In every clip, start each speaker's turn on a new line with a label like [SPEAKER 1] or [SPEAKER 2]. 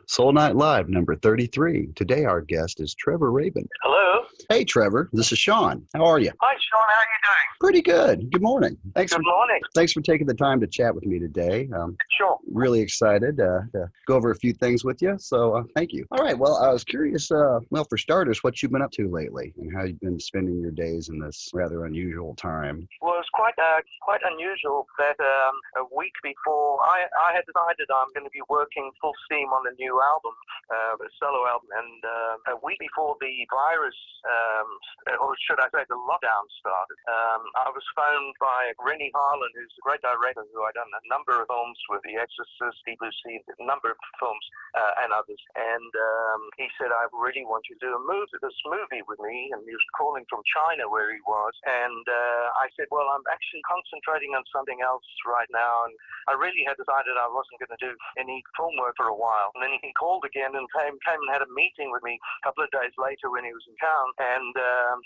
[SPEAKER 1] Soul Night Live, number 33. Today, our guest is Trevor Rabin.
[SPEAKER 2] Hello.
[SPEAKER 1] Hey, Trevor. This is Sean. How are you?
[SPEAKER 2] Hi, Sean. How are you doing?
[SPEAKER 1] Pretty good. Good morning.
[SPEAKER 2] Good morning.
[SPEAKER 1] Thanks for taking the time to chat with me today.
[SPEAKER 2] Sure.
[SPEAKER 1] Really excited to go over a few things with you. So thank you. All right. Well, I was curious, for starters, what you've been up to lately and how you've been spending your days in this rather unusual time.
[SPEAKER 2] Well, it's quite unusual that a week before I had decided I'm going to be working full steam on a new album, a solo album, and a week before the virus, or should I say the lockdown started, I was phoned by Rennie Harlan, who's a great director who I've done a number of films with, The Exorcist, Deep Blue Sea, a number of films and others, and he said, I really want you to do this movie with me, and he was calling from China where he was, and I said, well, I'm actually concentrating on something else right now, and I really had decided I wasn't going to do any film work for a while. And then he called again and came and had a meeting with me a couple of days later when he was in town, and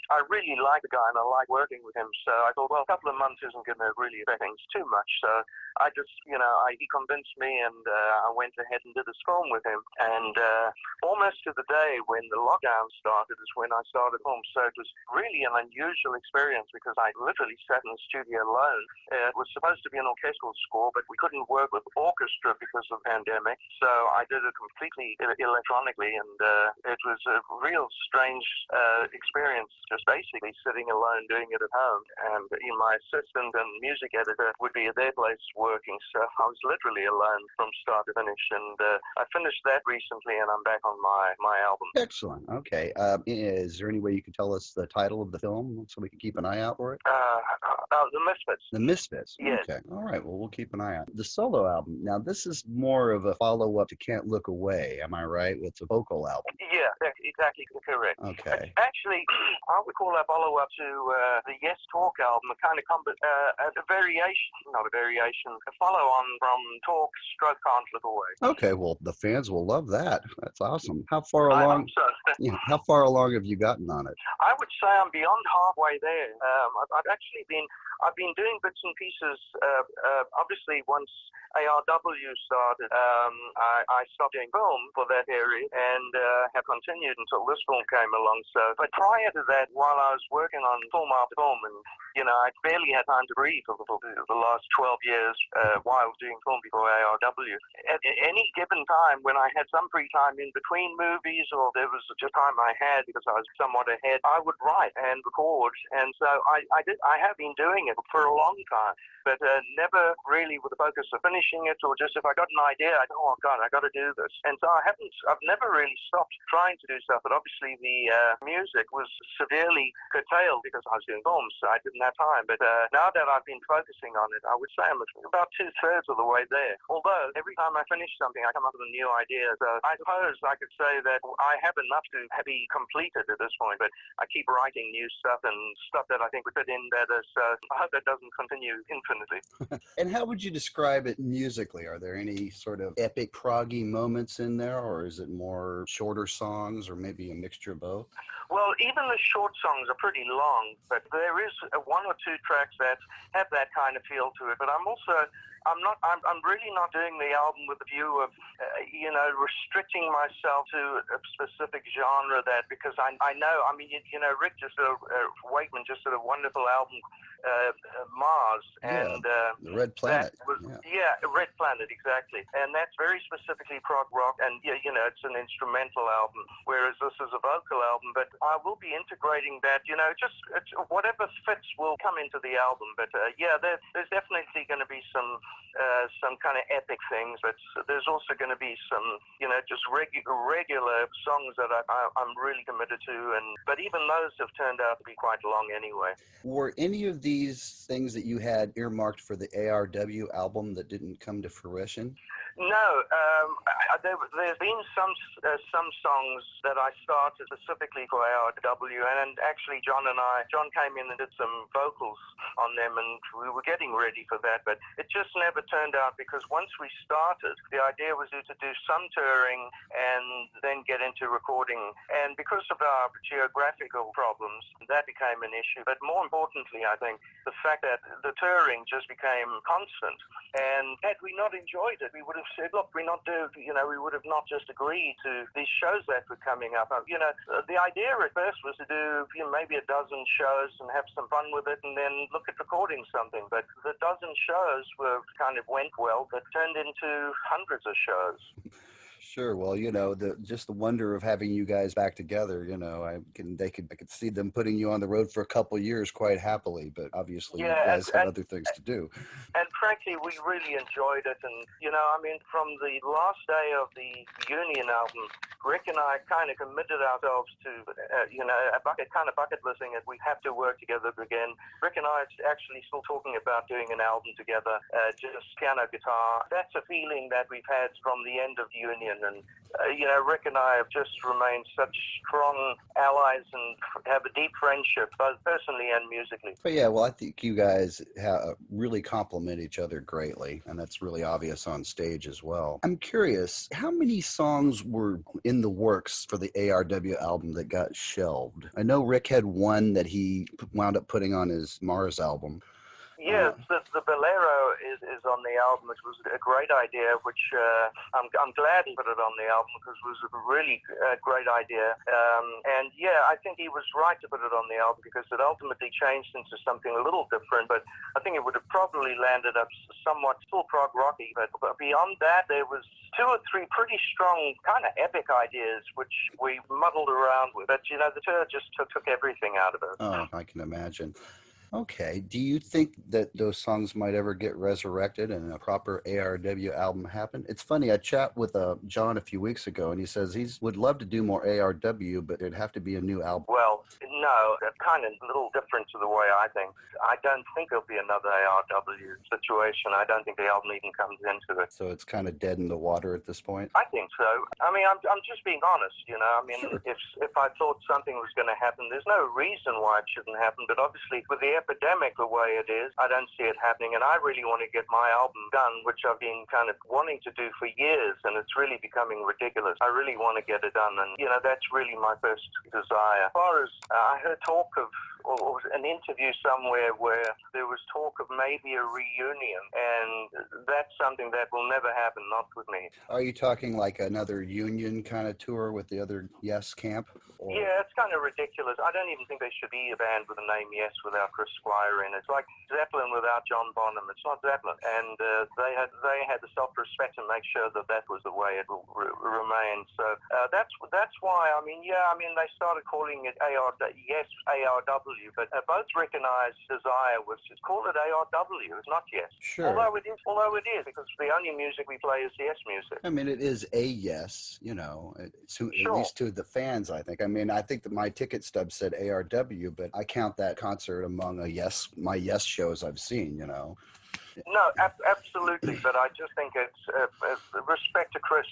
[SPEAKER 2] I really like the guy and I like working with him, so I thought, well, a couple of months isn't going to really affect things too much, so I just, he convinced me, and I went ahead and did this film with him, and almost to the day when the lockdown started is when I started film, so it was really an unusual experience because I literally sat in the studio alone. It was supposed to be an orchestral score, but we couldn't work with orchestra because of the pandemic, so I did it completely electronically, and it was a real strange experience, just basically sitting alone doing it at home, and my assistant and music editor would be at their place working, so I was literally alone from start to finish, and I finished that recently, and I'm back on my album.
[SPEAKER 1] Excellent. Okay. Is there any way you can tell us the title of the film so we can keep an eye out for it?
[SPEAKER 2] The Misfits.
[SPEAKER 1] The Misfits.
[SPEAKER 2] Yes.
[SPEAKER 1] Okay. All right. Well, we'll keep an eye out. The solo album. Now, this is more of a follow-up to Can't Look Away. Am I right? It's a vocal album.
[SPEAKER 2] Yeah, that's exactly correct.
[SPEAKER 1] Okay.
[SPEAKER 2] Actually, I would call that follow-up to the Yes Talk album, a kind of a variation, not a variation, a follow-on from Talk Stroke Can't Look Away.
[SPEAKER 1] Okay. Well, the fans will love that. That's awesome. How far
[SPEAKER 2] I
[SPEAKER 1] along?
[SPEAKER 2] hope so.
[SPEAKER 1] Yeah. How far along have you gotten on it?
[SPEAKER 2] I would say I'm beyond halfway there. I've been doing bits and pieces. Obviously, once ARW started, I stopped doing film for that area and have continued until this film came along. So, but prior to that, while I was working on film after film, and I barely had time to breathe for the last 12 years while I was doing film before ARW. At any given time, when I had some free time in between movies, or there was just time I had because I was somewhat ahead, I would write and record, and so I have been doing it for a long time, but never really with the focus of finishing it, or just if I got an idea, I go, oh God, I got to do this. And so I've never really stopped trying to do stuff, but obviously the music was severely curtailed because I was doing films, so I didn't have time. But now that I've been focusing on it, I would say I'm about 2/3 of the way there. Although every time I finish something, I come up with a new idea. So I suppose I could say that I have enough to be completed at this point, but I keep writing new stuff and stuff that I think would fit in better. So I hope that doesn't continue infinitely.
[SPEAKER 1] And how would you describe it musically? Are there any sort of epic proggy moments in there, or is it more shorter songs, or maybe a mixture of both?
[SPEAKER 2] Well, even the short songs are pretty long, but there is one or two tracks that have that kind of feel to it. But I'm really not doing the album with the view of, restricting myself to a specific genre, because I know, Rick Wakeman just did a wonderful album, Mars, and
[SPEAKER 1] the Red Planet.
[SPEAKER 2] Red Planet, exactly, and that's very specifically prog rock, and it's an instrumental album, whereas this is a vocal album. But I will be integrating that, it's whatever fits will come into the album. But there's definitely going to be some kind of epic things, but there's also going to be some, just regular songs that I'm really committed to, but even those have turned out to be quite long anyway.
[SPEAKER 1] Were any of these things that you had earmarked for the ARW album that didn't come to fruition?
[SPEAKER 2] No, there's been some songs that I started specifically for ARW, and actually John came in and did some vocals on them, and we were getting ready for that, but it just never turned out, because once we started, the idea was to do some touring and then get into recording, and because of our geographical problems, that became an issue. But more importantly, I think the fact that the touring just became constant, and had we not enjoyed it, we would have have said, look, we would have not just agreed to these shows that were coming up. The idea at first was to do maybe a dozen shows and have some fun with it and then look at recording something. But the dozen shows kind of went well, but turned into hundreds of shows.
[SPEAKER 1] Sure. Well, just the wonder of having you guys back together, I could see them putting you on the road for a couple of years quite happily, but obviously you guys have other things to do.
[SPEAKER 2] And frankly, we really enjoyed it. And, from the last day of the Union album, Rick and I kind of committed ourselves to, a bucket listing it. We have to work together again. Rick and I are actually still talking about doing an album together, just piano, guitar. That's a feeling that we've had from the end of Union. And, Rick and I have just remained such strong allies and have a deep friendship, both personally and musically.
[SPEAKER 1] But yeah, well, I think you guys really complement each other greatly, and that's really obvious on stage as well. I'm curious, how many songs were in the works for the ARW album that got shelved? I know Rick had one that he wound up putting on his Mars album.
[SPEAKER 2] Yes, the Bolero is on the album, which was a great idea, which I'm glad he put it on the album because it was a really great idea. I think he was right to put it on the album because it ultimately changed into something a little different, but I think it would have probably landed up somewhat still prog rocky. But beyond that, there was 2 or 3 pretty strong kind of epic ideas, which we muddled around with. But, the tour just took everything out of it.
[SPEAKER 1] Oh, I can imagine. Okay. Do you think that those songs might ever get resurrected and a proper ARW album happen? It's funny, I chat with John a few weeks ago, and he says he would love to do more ARW, but it'd have to be a new album.
[SPEAKER 2] Well, no, that's kind of a little different to the way I think. I don't think there'll be another ARW situation. I don't think the album even comes into it.
[SPEAKER 1] So it's kind of dead in the water at this point?
[SPEAKER 2] I think so. I mean, I'm just being honest,
[SPEAKER 1] Sure.
[SPEAKER 2] If I thought something was going to happen, there's no reason why it shouldn't happen, but obviously with the epidemic the way it is, I don't see it happening, and I really want to get my album done, which I've been kind of wanting to do for years, and it's really becoming ridiculous. I really want to get it done, and that's really my first desire. As far as I heard talk of or an interview somewhere where there was talk of maybe a reunion, and that's something that will never happen, not with me.
[SPEAKER 1] Are you talking like another Union kind of tour with the other Yes camp? Or...
[SPEAKER 2] Yeah, it's kind of ridiculous. I don't even think there should be a band with the name Yes without Chris Squire in it. It's like Zeppelin without John Bonham. It's not Zeppelin. And they had the self-respect to make sure that was the way it will remain. So that's why, they started calling it Yes, ARW, but both Rick and I's desire was to call it ARW. It's not Yes.
[SPEAKER 1] Sure.
[SPEAKER 2] Although it is, because the only music we play is Yes music.
[SPEAKER 1] I mean, it is a Yes,
[SPEAKER 2] Sure.
[SPEAKER 1] At least to the fans, I think. I mean, I think that my ticket stub said ARW, but I count that concert among my Yes shows I've seen,
[SPEAKER 2] No, absolutely, but I just think it's respect to Chris.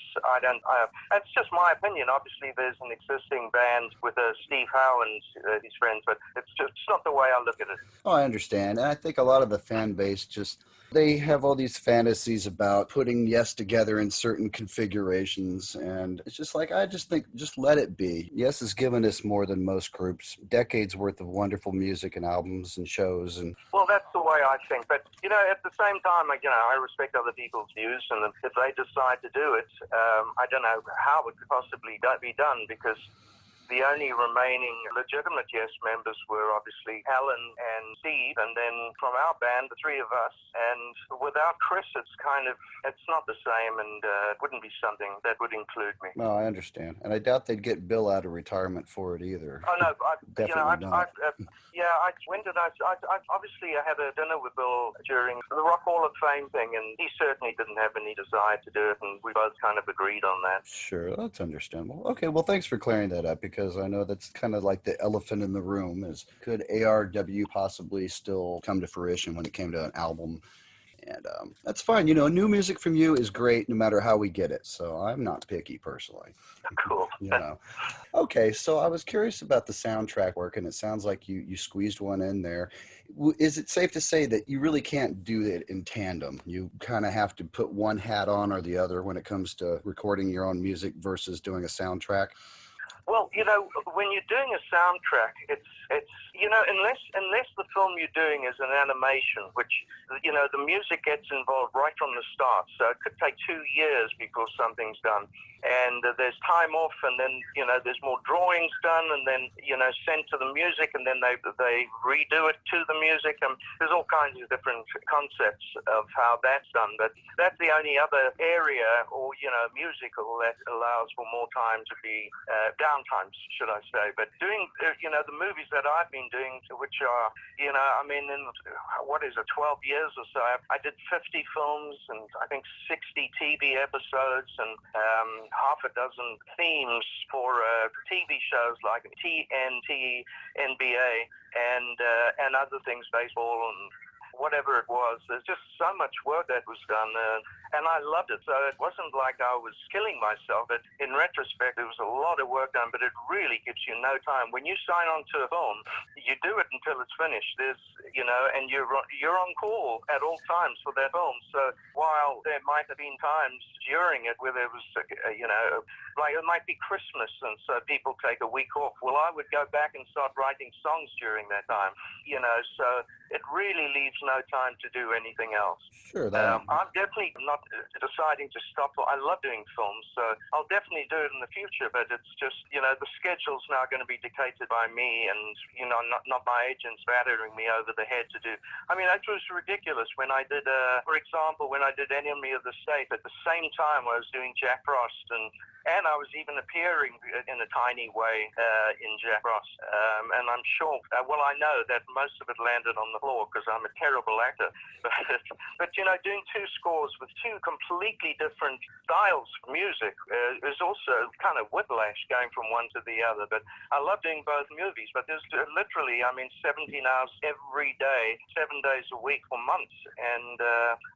[SPEAKER 2] That's just my opinion. Obviously, there's an existing band with Steve Howe and his friends, but it's not the way I look at it.
[SPEAKER 1] Oh, I understand. And I think a lot of the fan base they have all these fantasies about putting Yes together in certain configurations. And it's just like, I just think, just let it be. Yes has given us more than most groups, decades worth of wonderful music and albums and shows. And
[SPEAKER 2] well, that's the way I think. But, at the same time, I respect other people's views. And if they decide to do it, I don't know how it could possibly be done, because the only remaining legitimate Yes members were obviously Alan and Steve, and then from our band, the 3 of us. And without Chris, it's not the same, and it wouldn't be something that would include me.
[SPEAKER 1] No, I understand. And I doubt they'd get Bill out of retirement for it either.
[SPEAKER 2] Oh, no.
[SPEAKER 1] Definitely not.
[SPEAKER 2] Obviously I had a dinner with Bill during the Rock Hall of Fame thing, and he certainly didn't have any desire to do it, and we both kind of agreed on that.
[SPEAKER 1] Sure, that's understandable. Okay, well, thanks for clearing that up, because I know that's kind of like the elephant in the room is, could ARW possibly still come to fruition when it came to an album? And that's fine. New music from you is great no matter how we get it. So I'm not picky personally.
[SPEAKER 2] Cool.
[SPEAKER 1] Okay, so I was curious about the soundtrack work, and it sounds like you squeezed one in there. Is it safe to say that you really can't do it in tandem? You kind of have to put one hat on or the other when it comes to recording your own music versus doing a soundtrack?
[SPEAKER 2] Well, when you're doing a soundtrack, it's unless the film you're doing is an animation, which the music gets involved right from the start. So it could take 2 years before something's done, and there's time off, and then there's more drawings done, and then sent to the music, and then they redo it to the music, and there's all kinds of different concepts of how that's done. But that's the only other area or musical that allows for more time to be downtimes, should I say. But doing the movies that I've been doing, which are in what is it, 12 years or so, I did 50 films and I think 60 TV episodes and half a dozen themes for TV shows like TNT, NBA, and other things, baseball and whatever it was. There's just so much work that was done, and I loved it. So it wasn't like I was killing myself, but in retrospect, there was a lot of work done, but it really gives you no time. When you sign on to a film, you do it until it's finished. There's, and you're on call at all times for that film. So while there might have been times during it where there was, like it might be Christmas, and so people take a week off. Well, I would go back and start writing songs during that time, so it really leaves no time to do anything else.
[SPEAKER 1] Sure.
[SPEAKER 2] I'm definitely not deciding to stop. I love doing films, so I'll definitely do it in the future, but it's just, the schedule's now going to be dictated by me and, not my agents battering me over the head to do. I mean, that was ridiculous when I did, for example, when I did Enemy of the State, at the same time I was doing Jack Frost, and I was even appearing in a tiny way in Jack Frost. And I'm sure, I know that most of it landed on the floor because I'm a terrible actor. But doing two scores with two completely different styles of music is also kind of whiplash going from one to the other. But I love doing both movies. But there's literally, 17 hours every day, 7 days a week for months. And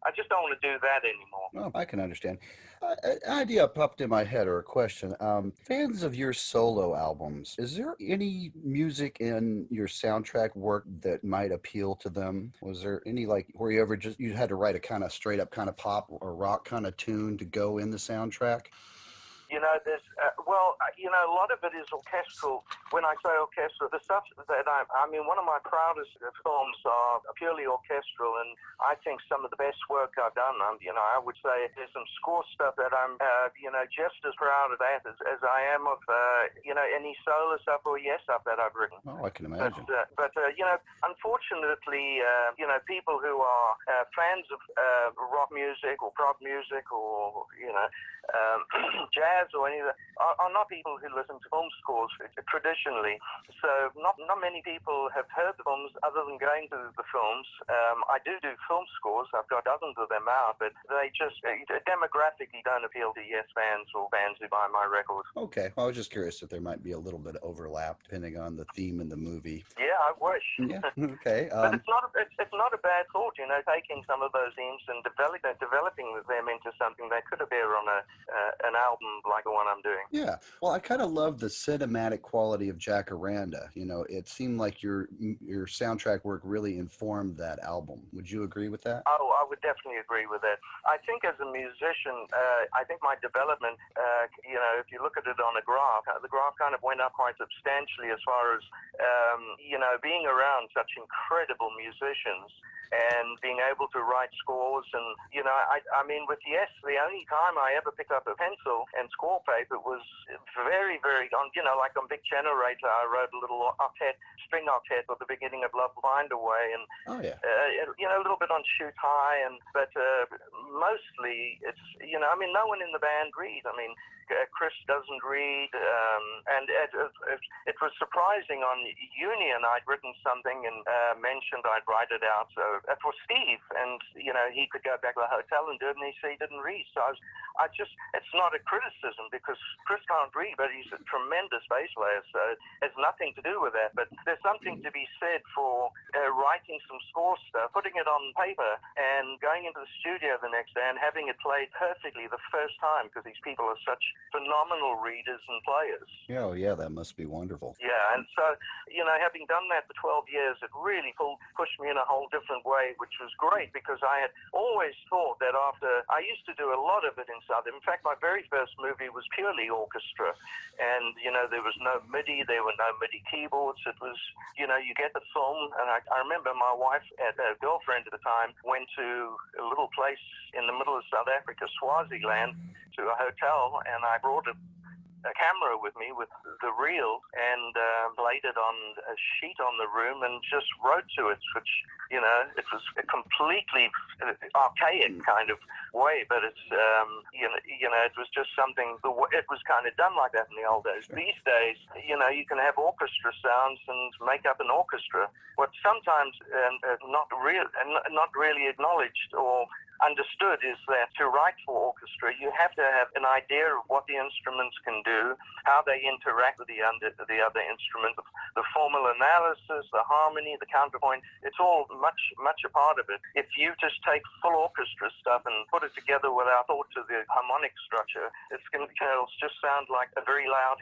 [SPEAKER 2] I just don't want to do that anymore.
[SPEAKER 1] Well, I can understand. An idea popped in my head, or a question. Fans of your solo albums, is there any music in your soundtrack work that might appeal to them? Was there any, like, where you had to write a kind of straight up kind of pop or rock kind of tune to go in the soundtrack?
[SPEAKER 2] There's, a lot of it is orchestral. When I say orchestral, the stuff that one of my proudest films are purely orchestral, and I think some of the best work I've done. I would say there's some score stuff that I'm, just as proud of that as I am of, any solo stuff or stuff that I've written.
[SPEAKER 1] Oh, I can imagine.
[SPEAKER 2] But unfortunately, people who are fans of rock music or prog music or, jazz or any of that are not people who listen to film scores traditionally. So not many people have heard the films other than going to the films. I do film scores. I've got dozens of them out, but they just demographically don't appeal to Yes fans or fans who buy my records.
[SPEAKER 1] Okay. Well, I was just curious if there might be a little bit of overlap depending on the theme in the movie.
[SPEAKER 2] Yeah, I wish.
[SPEAKER 1] Yeah. Okay.
[SPEAKER 2] But it's not a bad thought, taking some of those themes and developing them into something that could appear on an album like the one I'm doing.
[SPEAKER 1] Yeah. Well, I kind of love the cinematic quality of Jacaranda. It seemed like your soundtrack work really informed that album. Would you agree with that?
[SPEAKER 2] Oh, I would definitely agree with that. I think as a musician, I think my development, if you look at it on a graph, the graph kind of went up quite substantially as far as, being around such incredible musicians and being able to write scores. And, with Yes, the only time I ever picked up a pencil and score paper was very, very, like on Big Generator, I wrote a little string octet at the beginning of Love Find a Way, and, a little bit on Shoot High, but mostly it's, no one in the band reads. Chris doesn't read, and it was surprising on Union. I'd written something and mentioned I'd write it out for Steve, and he could go back to the hotel and do it, and he said he didn't read. So it's not a criticism because Chris can't read, but he's a tremendous bass player. So so it has nothing to do with that. But there's something to be said for writing some score stuff, putting it on paper, and going into the studio the next day and having it played perfectly the first time, because these people are such phenomenal readers and players.
[SPEAKER 1] Yeah, oh, yeah, that must be wonderful.
[SPEAKER 2] Yeah, and so, having done that for 12 years, it really pushed me in a whole different way, which was great, because I had always thought that I used to do a lot of it in Southern. In fact, my very first movie was purely orchestra, and, there was no MIDI, there were no MIDI keyboards. It was, you get the film, and I remember my wife, a girlfriend at the time, went to a little place in the middle of South Africa, Swaziland, to a hotel, and I brought a camera with me with the reel and laid it on a sheet on the room and just wrote to it, which, it was a completely archaic kind of way, but it's, it was just something, it was kind of done like that in the old days. These days, you can have orchestra sounds and make up an orchestra. What sometimes not really acknowledged or understood is that to write for orchestra, you have to have an idea of what the instruments can do, how they interact with the other instruments, the formal analysis, the harmony, the counterpoint. It's all much a part of it. If you just take full orchestra stuff and put it together without thought to the harmonic structure, it'll just sound like a very loud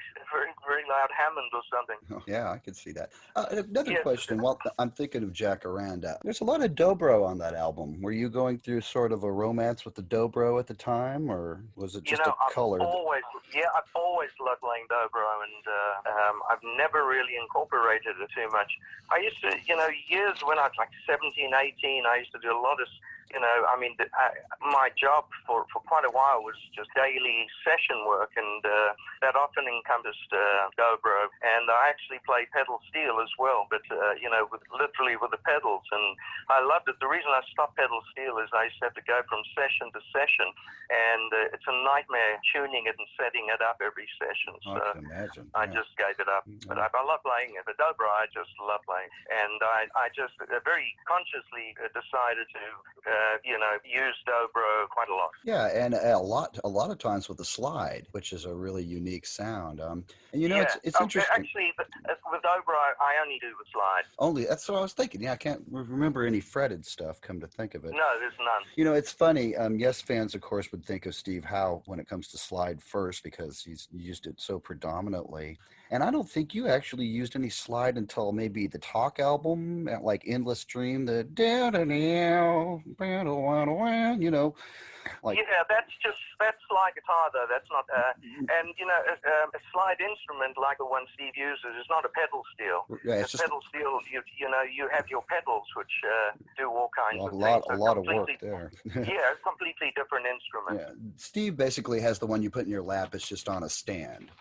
[SPEAKER 2] Hammond or something.
[SPEAKER 1] Oh, yeah, I could see that. Another question. Well, I'm thinking of Jacaranda. There's a lot of dobro on that album. Were you going through sort of a romance with the dobro at the time, or was it just a color?
[SPEAKER 2] I've always loved playing dobro, and I've never really incorporated it too much. I used to, years when I was like 17, 18, I used to do a lot of, my job for quite a while was just daily session work, and that often encompassed dobro, and I actually played pedal steel as well, but, literally with the pedals, and I loved it. The reason I stopped pedal steel is I used to have to go from session to session, and it's a nightmare tuning it and setting it up every session. So
[SPEAKER 1] I can imagine.
[SPEAKER 2] I just gave it up. But I love playing it. But dobro, I just love playing. And I just very consciously decided to, use dobro quite a lot.
[SPEAKER 1] Yeah, and a lot of times with the slide, which is a really unique sound. And it's interesting.
[SPEAKER 2] Actually, with dobro, I only do the slide.
[SPEAKER 1] Only, that's what I was thinking. Yeah, I can't remember any fretted stuff, come to think of it.
[SPEAKER 2] No, there's none.
[SPEAKER 1] It's funny. Yes fans, of course, would think of Steve Howe when it comes to slide first, because he's used it so predominantly. And I don't think you actually used any slide until maybe the Talk album, like Endless Dream, the like.
[SPEAKER 2] Yeah, that's slide guitar though. That's not, and a slide instrument like the one Steve uses is not a pedal steel.
[SPEAKER 1] Yeah, it's just
[SPEAKER 2] pedal steel. You have your pedals which do all kinds of things.
[SPEAKER 1] A lot of work there.
[SPEAKER 2] Yeah, a completely different instrument.
[SPEAKER 1] Yeah, Steve basically has the one you put in your lap. It's just on a stand.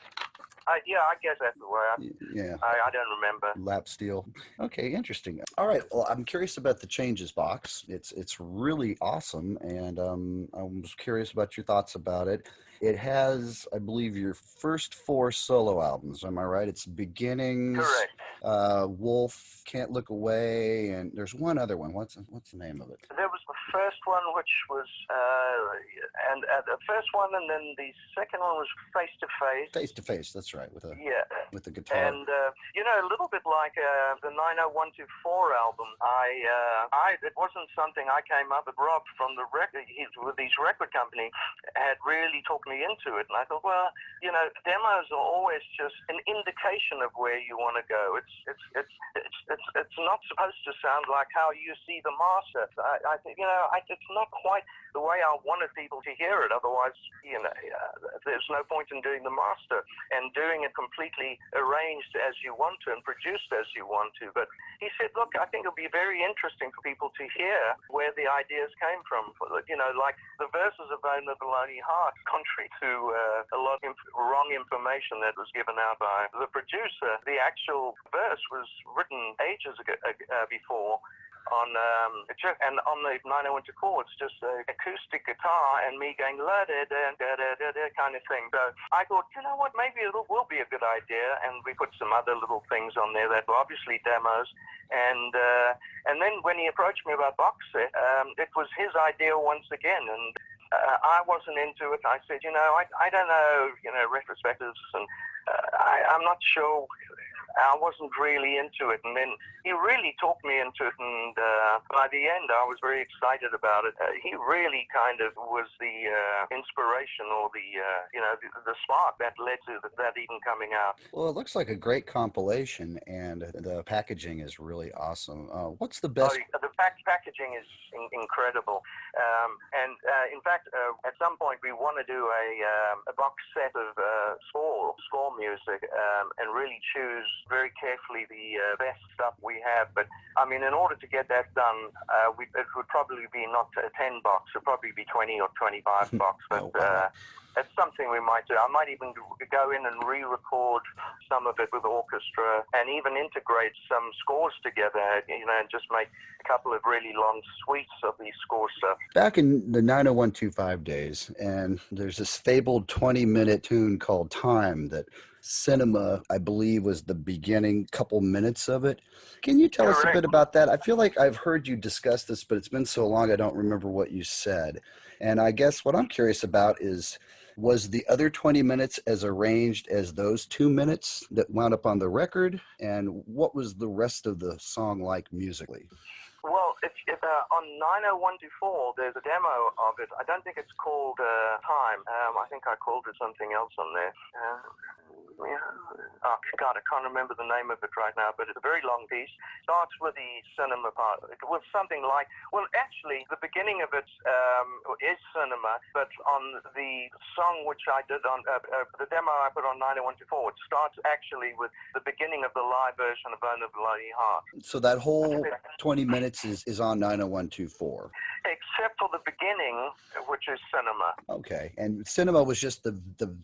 [SPEAKER 2] I guess that's the way. I don't remember.
[SPEAKER 1] Lap steel. Okay, interesting. All right. Well, I'm curious about the Changes box. It's really awesome, and I was curious about your thoughts about it. It has, I believe, your first 4 solo albums. Am I right? It's Beginnings,
[SPEAKER 2] correct.
[SPEAKER 1] Wolf, Can't Look Away, and there's one other one. What's the name of it?
[SPEAKER 2] There was the first one, which was the first one, and then the second one was Face to Face.
[SPEAKER 1] Face to Face. That's right. With the guitar. And
[SPEAKER 2] a little bit like the 90124 album. It wasn't something I came up with. Rob from the record, with his record company, had really talked me into it, and I thought, well, demos are always just an indication of where you want to go. It's not supposed to sound like how you see the master. I think it's not quite the way I wanted people to hear it. Otherwise, there's no point in doing the master and doing it completely arranged as you want to and produced as you want to. But he said, look, I think it'll be very interesting for people to hear where the ideas came from. Like the verses of Bone of the Lonely Heart, contrary to a lot of wrong information that was given out by the producer. The actual verse was written ages ago, before. On the 901 chords, just an acoustic guitar and me going la da da da da da da kind of thing. So I thought, what, maybe it will be a good idea, and we put some other little things on there that were obviously demos. And then when he approached me about box set, it was his idea once again, and I wasn't into it. I said, I don't know, retrospectives, and I'm not sure. I wasn't really into it, and then he really talked me into it, and by the end I was very excited about it. He really kind of was the inspiration, or the spark that led to that even coming out.
[SPEAKER 1] Well, it looks like a great compilation, and the packaging is really awesome. What's the best?
[SPEAKER 2] The packaging is incredible, and in fact, at some point we want to do a box set of score music, and really choose very carefully the best stuff we have. But I mean, in order to get that done, it would probably be not a 10 box, it would probably be 20 or 25 box. But
[SPEAKER 1] Oh, wow.
[SPEAKER 2] that's something we might do. I might even go in and re-record some of it with orchestra, and even integrate some scores together, and just make a couple of really long suites of these score stuff.
[SPEAKER 1] Back in the 90125 days, and there's this fabled 20-minute tune called Time that Cinema, I believe, was the beginning couple minutes of it. Can you tell us a bit about that? I feel like I've heard you discuss this, but it's been so long I don't remember what you said. And I guess what I'm curious about is, was the other 20 minutes as arranged as those 2 minutes that wound up on the record? And what was the rest of the song like musically?
[SPEAKER 2] Well, if on 90124, there's a demo of it. I don't think it's called Time. I think I called it something else on there. Oh, God, I can't remember the name of it right now, but it's a very long piece. Starts with the cinema part. With something like, well, actually, the beginning of it is cinema, but on the song which I did on the demo I put on 90124, it starts actually with the beginning of the live version of Bone of Bloody Heart.
[SPEAKER 1] So that whole 20 minutes is on 90124.
[SPEAKER 2] Except for the beginning, which is cinema.
[SPEAKER 1] Okay. And cinema was just the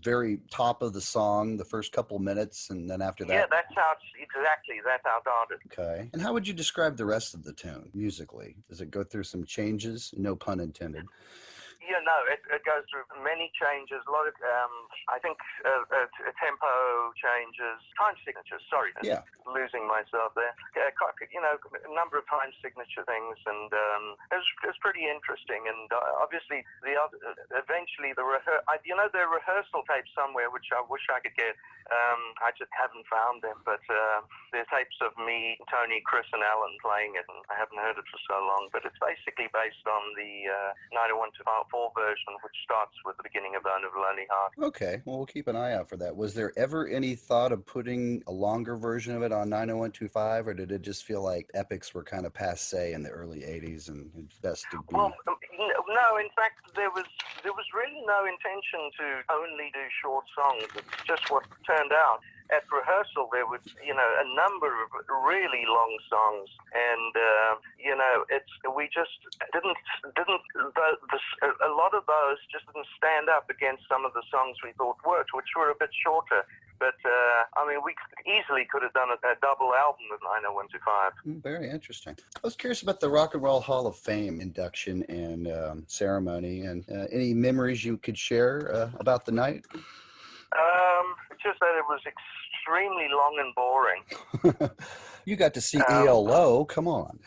[SPEAKER 1] very top of the song, the first couple minutes, and then after that?
[SPEAKER 2] Yeah, that's how it started.
[SPEAKER 1] Okay. And how would you describe the rest of the tune musically? Does it go through some changes? No pun intended.
[SPEAKER 2] Yeah, no, it goes through many changes. A lot of, I think, tempo changes, time signatures. Sorry,
[SPEAKER 1] yeah,
[SPEAKER 2] losing myself there. A number of time signature things, and it was pretty interesting. And obviously, eventually the rehearsal tapes somewhere, which I wish I could get. I just haven't found them, but there are tapes of me, Tony, Chris, and Alan playing it, and I haven't heard it for so long. But it's basically based on the 90124 version, which starts with the beginning of Bone of a Lonely Heart.
[SPEAKER 1] Okay, well, we'll keep an eye out for that. Was there ever any thought of putting a longer version of it on 90125, or did it just feel like epics were kind of passe in the early 80s and best to be?
[SPEAKER 2] Well, no, in fact, there was really no intention to only do short songs. It's just what turned out. At rehearsal, there was, a number of really long songs, and we just didn't. A lot of those just didn't stand up against some of the songs we thought worked, which were a bit shorter. But we easily could have done a double album with 90125.
[SPEAKER 1] Very interesting. I was curious about the Rock and Roll Hall of Fame induction and ceremony, and any memories you could share about the night.
[SPEAKER 2] Just that it was extremely long and boring.
[SPEAKER 1] You got to see ELO. Come on.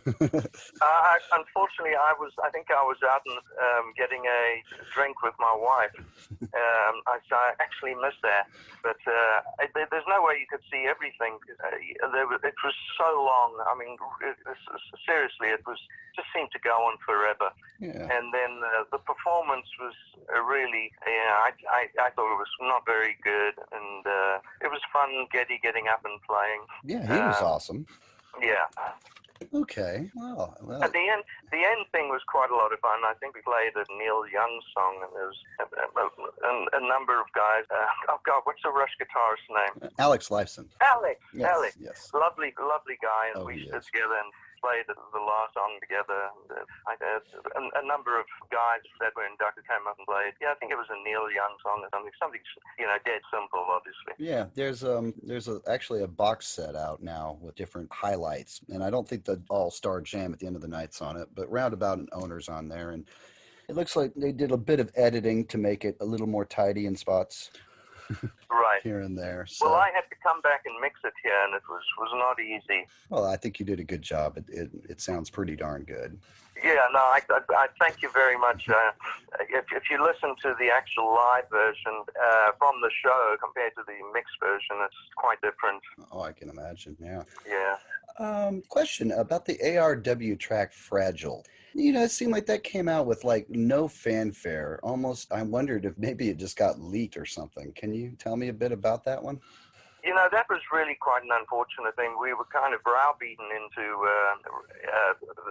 [SPEAKER 2] Unfortunately, I think I was out and getting a drink with my wife. I actually missed that, but there's no way you could see everything. It was so long. I mean, seriously, it just seemed to go on forever.
[SPEAKER 1] Yeah.
[SPEAKER 2] And then the performance was really, I thought it was not very good, and it was fun getting up and playing.
[SPEAKER 1] Yeah, he was awesome.
[SPEAKER 2] Yeah.
[SPEAKER 1] Okay. Well.
[SPEAKER 2] At the end thing was quite a lot of fun. I think we played a Neil Young song, and there was a number of guys. Oh God, what's the Rush guitarist's name?
[SPEAKER 1] Alex Lifeson.
[SPEAKER 2] Alex.
[SPEAKER 1] Yes,
[SPEAKER 2] Alex.
[SPEAKER 1] Yes.
[SPEAKER 2] Lovely guy, and we stood
[SPEAKER 1] is.
[SPEAKER 2] together and played the last song together. A number of guys that were inducted came up and played. Yeah, I think it was a Neil Young song or something dead simple, obviously.
[SPEAKER 1] Yeah, there's actually a box set out now with different highlights, and I don't think the All-Star Jam at the end of the night's on it, but Roundabout and Owner's on there, and it looks like they did a bit of editing to make it a little more tidy in spots.
[SPEAKER 2] Right.
[SPEAKER 1] here and there.
[SPEAKER 2] Well,
[SPEAKER 1] So,
[SPEAKER 2] I had to come back and mix it here, and it was not easy.
[SPEAKER 1] well, I think you did a good job. It sounds pretty darn good.
[SPEAKER 2] Yeah, no, I thank you very much. If you listen to the actual live version from the show compared to the mixed version, it's quite different.
[SPEAKER 1] Oh, I can imagine. Yeah.
[SPEAKER 2] Yeah.
[SPEAKER 1] Question about the ARW track "Fragile." It seemed like that came out with like no fanfare. Almost, I wondered if maybe it just got leaked or something. Can you tell me a bit about that one?
[SPEAKER 2] That was really quite an unfortunate thing. We were kind of browbeaten into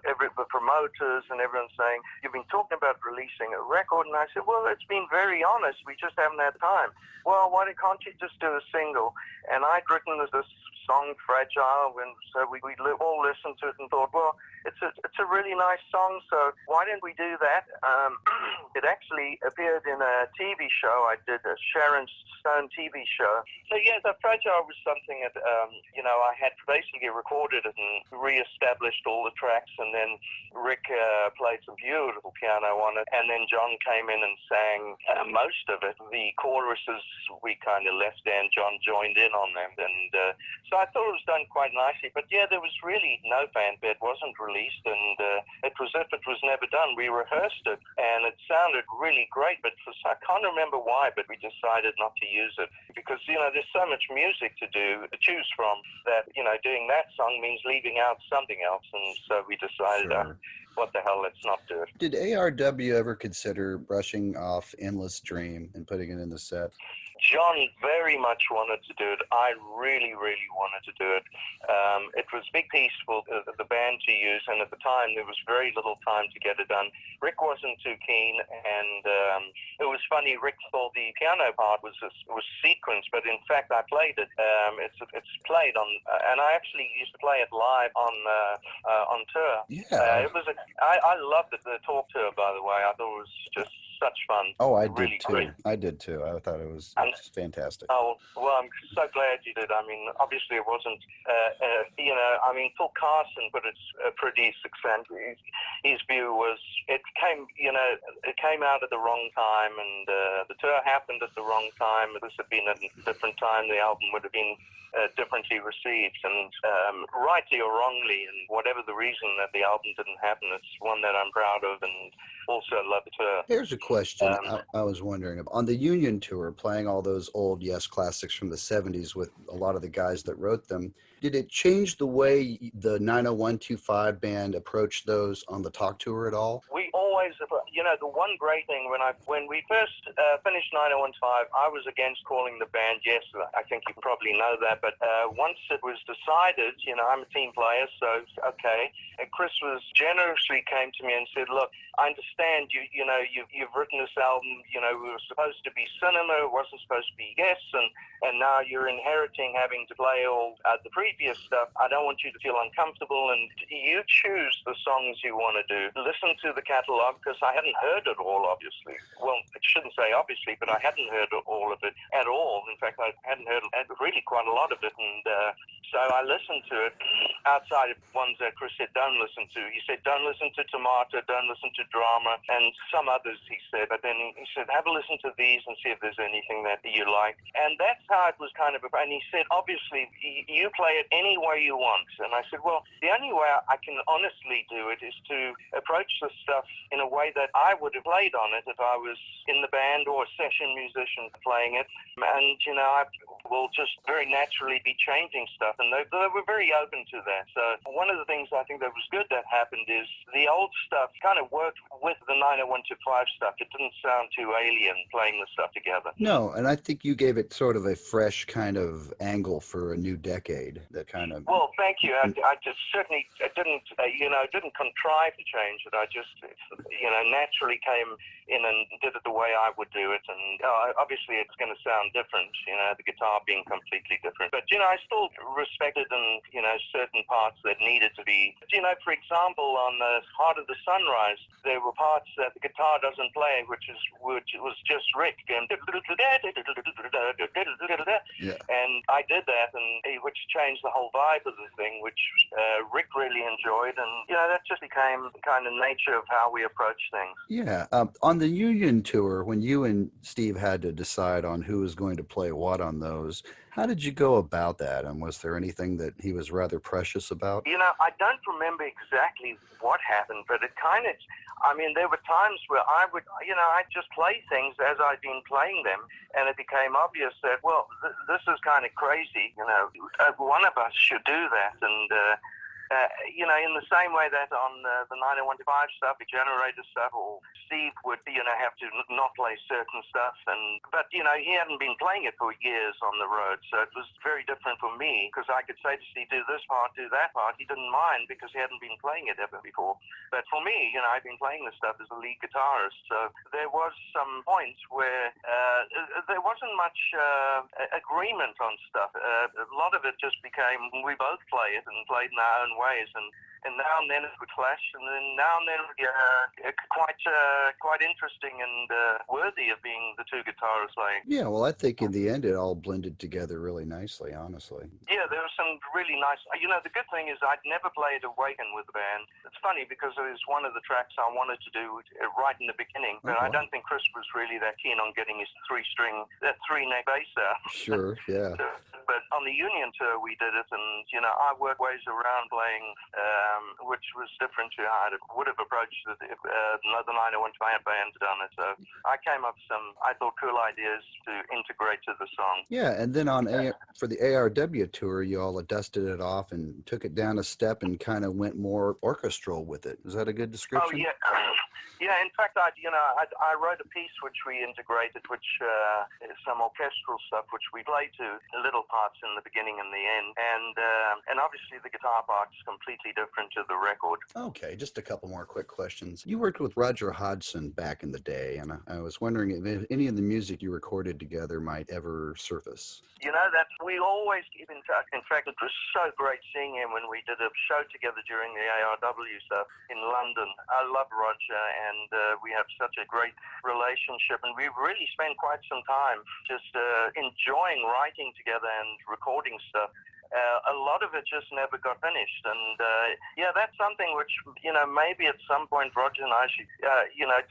[SPEAKER 2] the promoters and everyone saying, "You've been talking about releasing a record." And I said, "Well, it's been very honest. We just haven't had time." "Well, why can't you just do a single?" And I'd written this song, Fragile, and so we all listened to it and thought, well, it's a really nice song, so why didn't we do that? It actually appeared in a TV show. I did a Sharon Stone TV show. So yeah, the Fragile was something that, I had basically recorded it and re-established all the tracks, and then Rick played some beautiful piano on it, and then John came in and sang most of it. The choruses we kind of left there, and John joined in on them, and so I thought it was done quite nicely. But yeah, there was really no fanfare. It wasn't released, and it was as if it was never done. We rehearsed it, and it sounded really great, but I can't remember why, but we decided not to use it because, there's so much music to choose from that, doing that song means leaving out something else, and so we decided,
[SPEAKER 1] Sure.
[SPEAKER 2] what the hell, let's not do it.
[SPEAKER 1] Did ARW ever consider brushing off "Endless Dream" and putting it in the set?
[SPEAKER 2] John very much wanted to do it. I really, really wanted to do it. It was a big piece for the band to use, and at the time there was very little time to get it done. Rick wasn't too keen, and it was funny. Rick thought the piano part was sequenced, but in fact I played it. It's played on, and I actually used to play it live on tour.
[SPEAKER 1] Yeah.
[SPEAKER 2] I loved it. The Talk tour, by the way, I thought it was just such fun.
[SPEAKER 1] Oh, I did
[SPEAKER 2] Really
[SPEAKER 1] too.
[SPEAKER 2] great.
[SPEAKER 1] I did too. I thought it was fantastic.
[SPEAKER 2] Oh, well, I'm so glad you did. I mean, obviously it wasn't, Phil Carson put it pretty successfully. His view was it came out at the wrong time, and the tour happened at the wrong time. If this had been at a different time, the album would have been differently received, and rightly or wrongly, and whatever the reason that the album didn't happen, it's one that I'm proud of and also love the tour.
[SPEAKER 1] Here's a question I was wondering. On the Union tour, playing all those old Yes classics from the 70s with a lot of the guys that wrote them, did it change the way the 90125 band approached those on the Talk tour at all?
[SPEAKER 2] We always, the one great thing when we first finished 90125, I was against calling the band Yes. I think you probably know that, but once it was decided, I'm a team player, so okay. And Chris generously came to me and said, "Look, I understand you've written this album. We were supposed to be cinema, it wasn't supposed to be Yes, and now you're inheriting having to play all the previous stuff. I don't want you to feel uncomfortable, and you choose the songs you want to do. Listen to the catalog," because I hadn't heard it all, obviously. Well, I shouldn't say obviously, but I hadn't heard all of it at all. In fact, I hadn't heard really quite a lot of it, and so I listened to it outside of ones that Chris said don't listen to. He said don't listen to Tomato, don't listen to Drama, and some others, he said. But then he said have a listen to these and see if there's anything that you like. And that's how it was kind of, and he said obviously you play it any way you want. And I said, well, the only way I can honestly do it is to approach the stuff in a way that I would have played on it if I was in the band or a session musician playing it. And, I will just very naturally be changing stuff. And they were very open to that. So one of the things I think that was good that happened is the old stuff kind of worked with the 90125 stuff. It didn't sound too alien playing the stuff together.
[SPEAKER 1] No, and I think you gave it sort of a fresh kind of angle for a new decade. That kind of.
[SPEAKER 2] Well, thank you. I just certainly didn't contrive to change it. I just, naturally came in and did it the way I would do it. And obviously it's going to sound different, the guitar being completely different. But, I still respected and, certain parts that needed to be. For example, on Heart of the Sunrise, there were parts that the guitar doesn't play, which was just Rick. And I did that, and which changed the whole vibe of the thing, which Rick really enjoyed, and that just became the kind of nature of how we approach things.
[SPEAKER 1] Yeah. On the Union tour, when you and Steve had to decide on who was going to play what on those, how did you go about that? And was there anything that he was rather precious about?
[SPEAKER 2] I don't remember exactly what happened, but it kind of, there were times where I would, I'd just play things as I'd been playing them, and it became obvious that, well, this is kind of crazy, one of us should do that, and in the same way that on the 901.5 stuff, the generator stuff, or Steve would, have to not play certain stuff, but he hadn't been playing it for years on the road, so it was very different for me, because I could say to Steve, do this part, do that part. He didn't mind because he hadn't been playing it ever before. But for me, I've been playing this stuff as a lead guitarist, so there was some points where there wasn't much agreement on stuff. A lot of it just became, we both play it and played in our own ways, and now and then it would clash, and then now and then it would be quite interesting and worthy of being the two guitarists playing.
[SPEAKER 1] Yeah, well, I think in the end it all blended together really nicely, honestly.
[SPEAKER 2] Yeah, there was some really nice. The good thing is I'd never played Awaken with the band. It's funny because it was one of the tracks I wanted to do right in the beginning, but I don't think Chris was really that keen on getting his three-neck bass out.
[SPEAKER 1] Sure, yeah.
[SPEAKER 2] But on the Union tour we did it, and I worked ways around playing, which was different to how I would have approached it if another 901 band had done it. So I came up with some, I thought, cool ideas to integrate to the song.
[SPEAKER 1] Yeah, and then for the ARW tour, you all dusted it off and took it down a step and kind of went more orchestral with it. Is that a good description?
[SPEAKER 2] Oh yeah. Yeah, in fact, I wrote a piece which we integrated, which is some orchestral stuff, which we played to little parts in the beginning and the end, and obviously the guitar part's completely different to the record.
[SPEAKER 1] Okay, just a couple more quick questions. You worked with Roger Hodgson back in the day, and I was wondering if any of the music you recorded together might ever surface.
[SPEAKER 2] That we always keep in touch. In fact, it was so great seeing him when we did a show together during the ARW stuff in London. I love Roger, and we have such a great relationship, and we've really spent quite some time just enjoying writing together and recording stuff. A lot of it just never got finished, and that's something which maybe at some point Roger and I should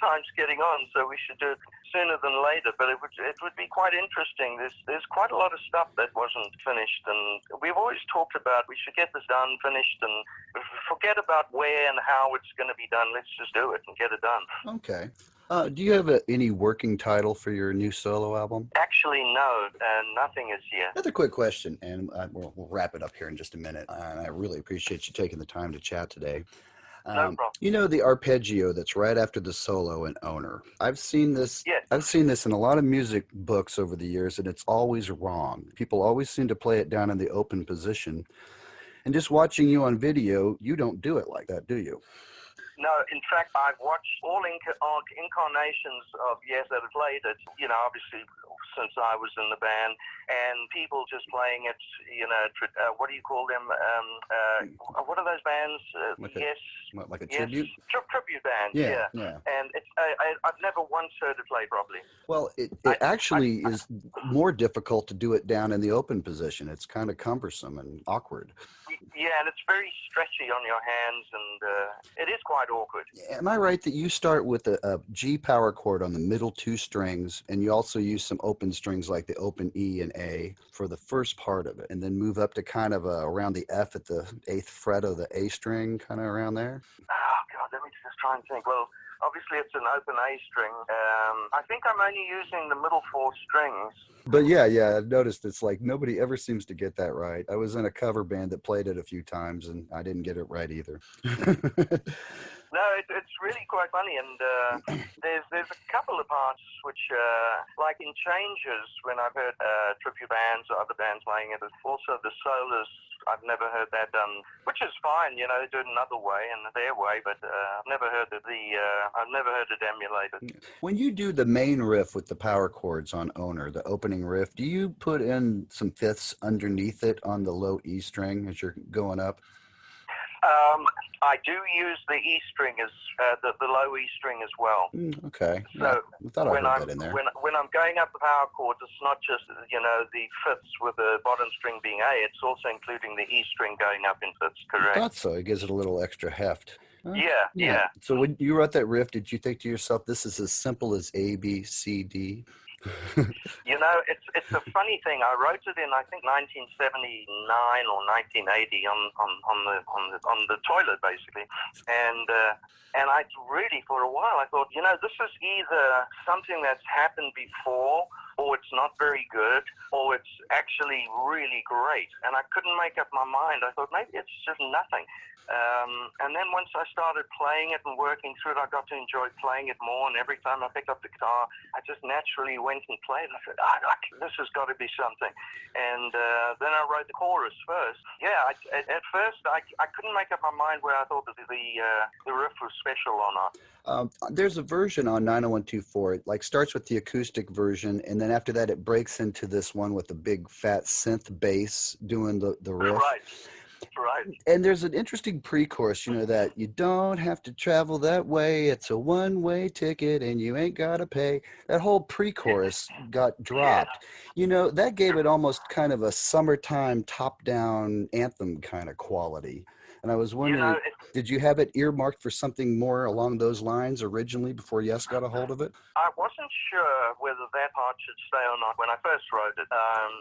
[SPEAKER 2] time's getting on, so we should do it sooner than later. But it would be quite interesting. There's quite a lot of stuff that wasn't finished, and we've always talked about we should get this done, finished, and forget about where and how it's going to be done. Let's just do it and get it done.
[SPEAKER 1] Okay. Do you have any working title for your new solo album?
[SPEAKER 2] Actually, no, nothing is yet.
[SPEAKER 1] Another quick question, and we'll wrap it up here in just a minute. And I really appreciate you taking the time to chat today.
[SPEAKER 2] No problem.
[SPEAKER 1] The arpeggio that's right after the solo in Owner. I've seen this.
[SPEAKER 2] Yes.
[SPEAKER 1] I've seen this in a lot of music books over the years, and it's always wrong. People always seem to play it down in the open position. And just watching you on video, you don't do it like that, do you?
[SPEAKER 2] No, in fact, I've watched all incarnations of Yes that have played it, obviously since I was in the band, and people just playing it, what do you call them? What are those bands?
[SPEAKER 1] Like a tribute?
[SPEAKER 2] Tribute band,
[SPEAKER 1] yeah.
[SPEAKER 2] And I've never once heard it played properly.
[SPEAKER 1] Well, it actually is more difficult to do it down in the open position. It's kind of cumbersome and awkward.
[SPEAKER 2] Yeah, and it's very stretchy on your hands, and it is quite awkward.
[SPEAKER 1] Am I right that you start with a G power chord on the middle two strings, and you also use some open strings like the open E and A for the first part of it, and then move up to kind of around the F at the 8th fret of the A string, kind of around there?
[SPEAKER 2] Oh, God, let me just try and think. Well, obviously it's an open A string. I think I'm only using the middle 4 strings.
[SPEAKER 1] But yeah, I've noticed it's like nobody ever seems to get that right. I was in a cover band that played it a few times, and I didn't get it right either.
[SPEAKER 2] No, it's really quite funny, and there's a couple of parts which, like in Changes, when I've heard tribute bands or other bands playing it, also the solos, I've never heard that done, which is fine, they do it another way and their way, but I've never heard it emulated.
[SPEAKER 1] When you do the main riff with the power chords on Owner, the opening riff, do you put in some fifths underneath it on the low E string as you're going up?
[SPEAKER 2] I do use the E string as the low E string as well.
[SPEAKER 1] Okay.
[SPEAKER 2] So
[SPEAKER 1] Yeah, I thought I heard that in there.
[SPEAKER 2] when I'm going up the power chords, it's not just the fifths with the bottom string being A. It's also including the E string going up in fifths. Correct.
[SPEAKER 1] I thought so. It gives it a little extra heft. Okay.
[SPEAKER 2] Yeah.
[SPEAKER 1] So when you wrote that riff, did you think to yourself, "This is as simple as A, B, C, D"?
[SPEAKER 2] It's a funny thing. I wrote it in, I think, 1979 or 1980 on the toilet, basically, and I really, for a while, I thought, this is either something that's happened before, or it's not very good, or it's actually really great. And I couldn't make up my mind. I thought maybe it's just nothing. And then once I started playing it and working through it, I got to enjoy playing it more. And every time I picked up the guitar, I just naturally went and played. And I said, this has got to be something. And then I wrote the chorus first. Yeah, at first I couldn't make up my mind where I thought that the riff was special or not.
[SPEAKER 1] There's a version on 90124. It starts with the acoustic version, and then after that it breaks into this one with the big fat synth bass doing the riff.
[SPEAKER 2] Right.
[SPEAKER 1] And there's an interesting pre-chorus, that you don't have to travel that way. It's a one-way ticket and you ain't got to pay. That whole pre-chorus got dropped.
[SPEAKER 2] Yeah.
[SPEAKER 1] That gave it almost kind of a summertime top-down anthem kind of quality. And I was wondering, did you have it earmarked for something more along those lines originally before Yes got a hold of it?
[SPEAKER 2] I wasn't sure whether that part should stay or not when I first wrote it.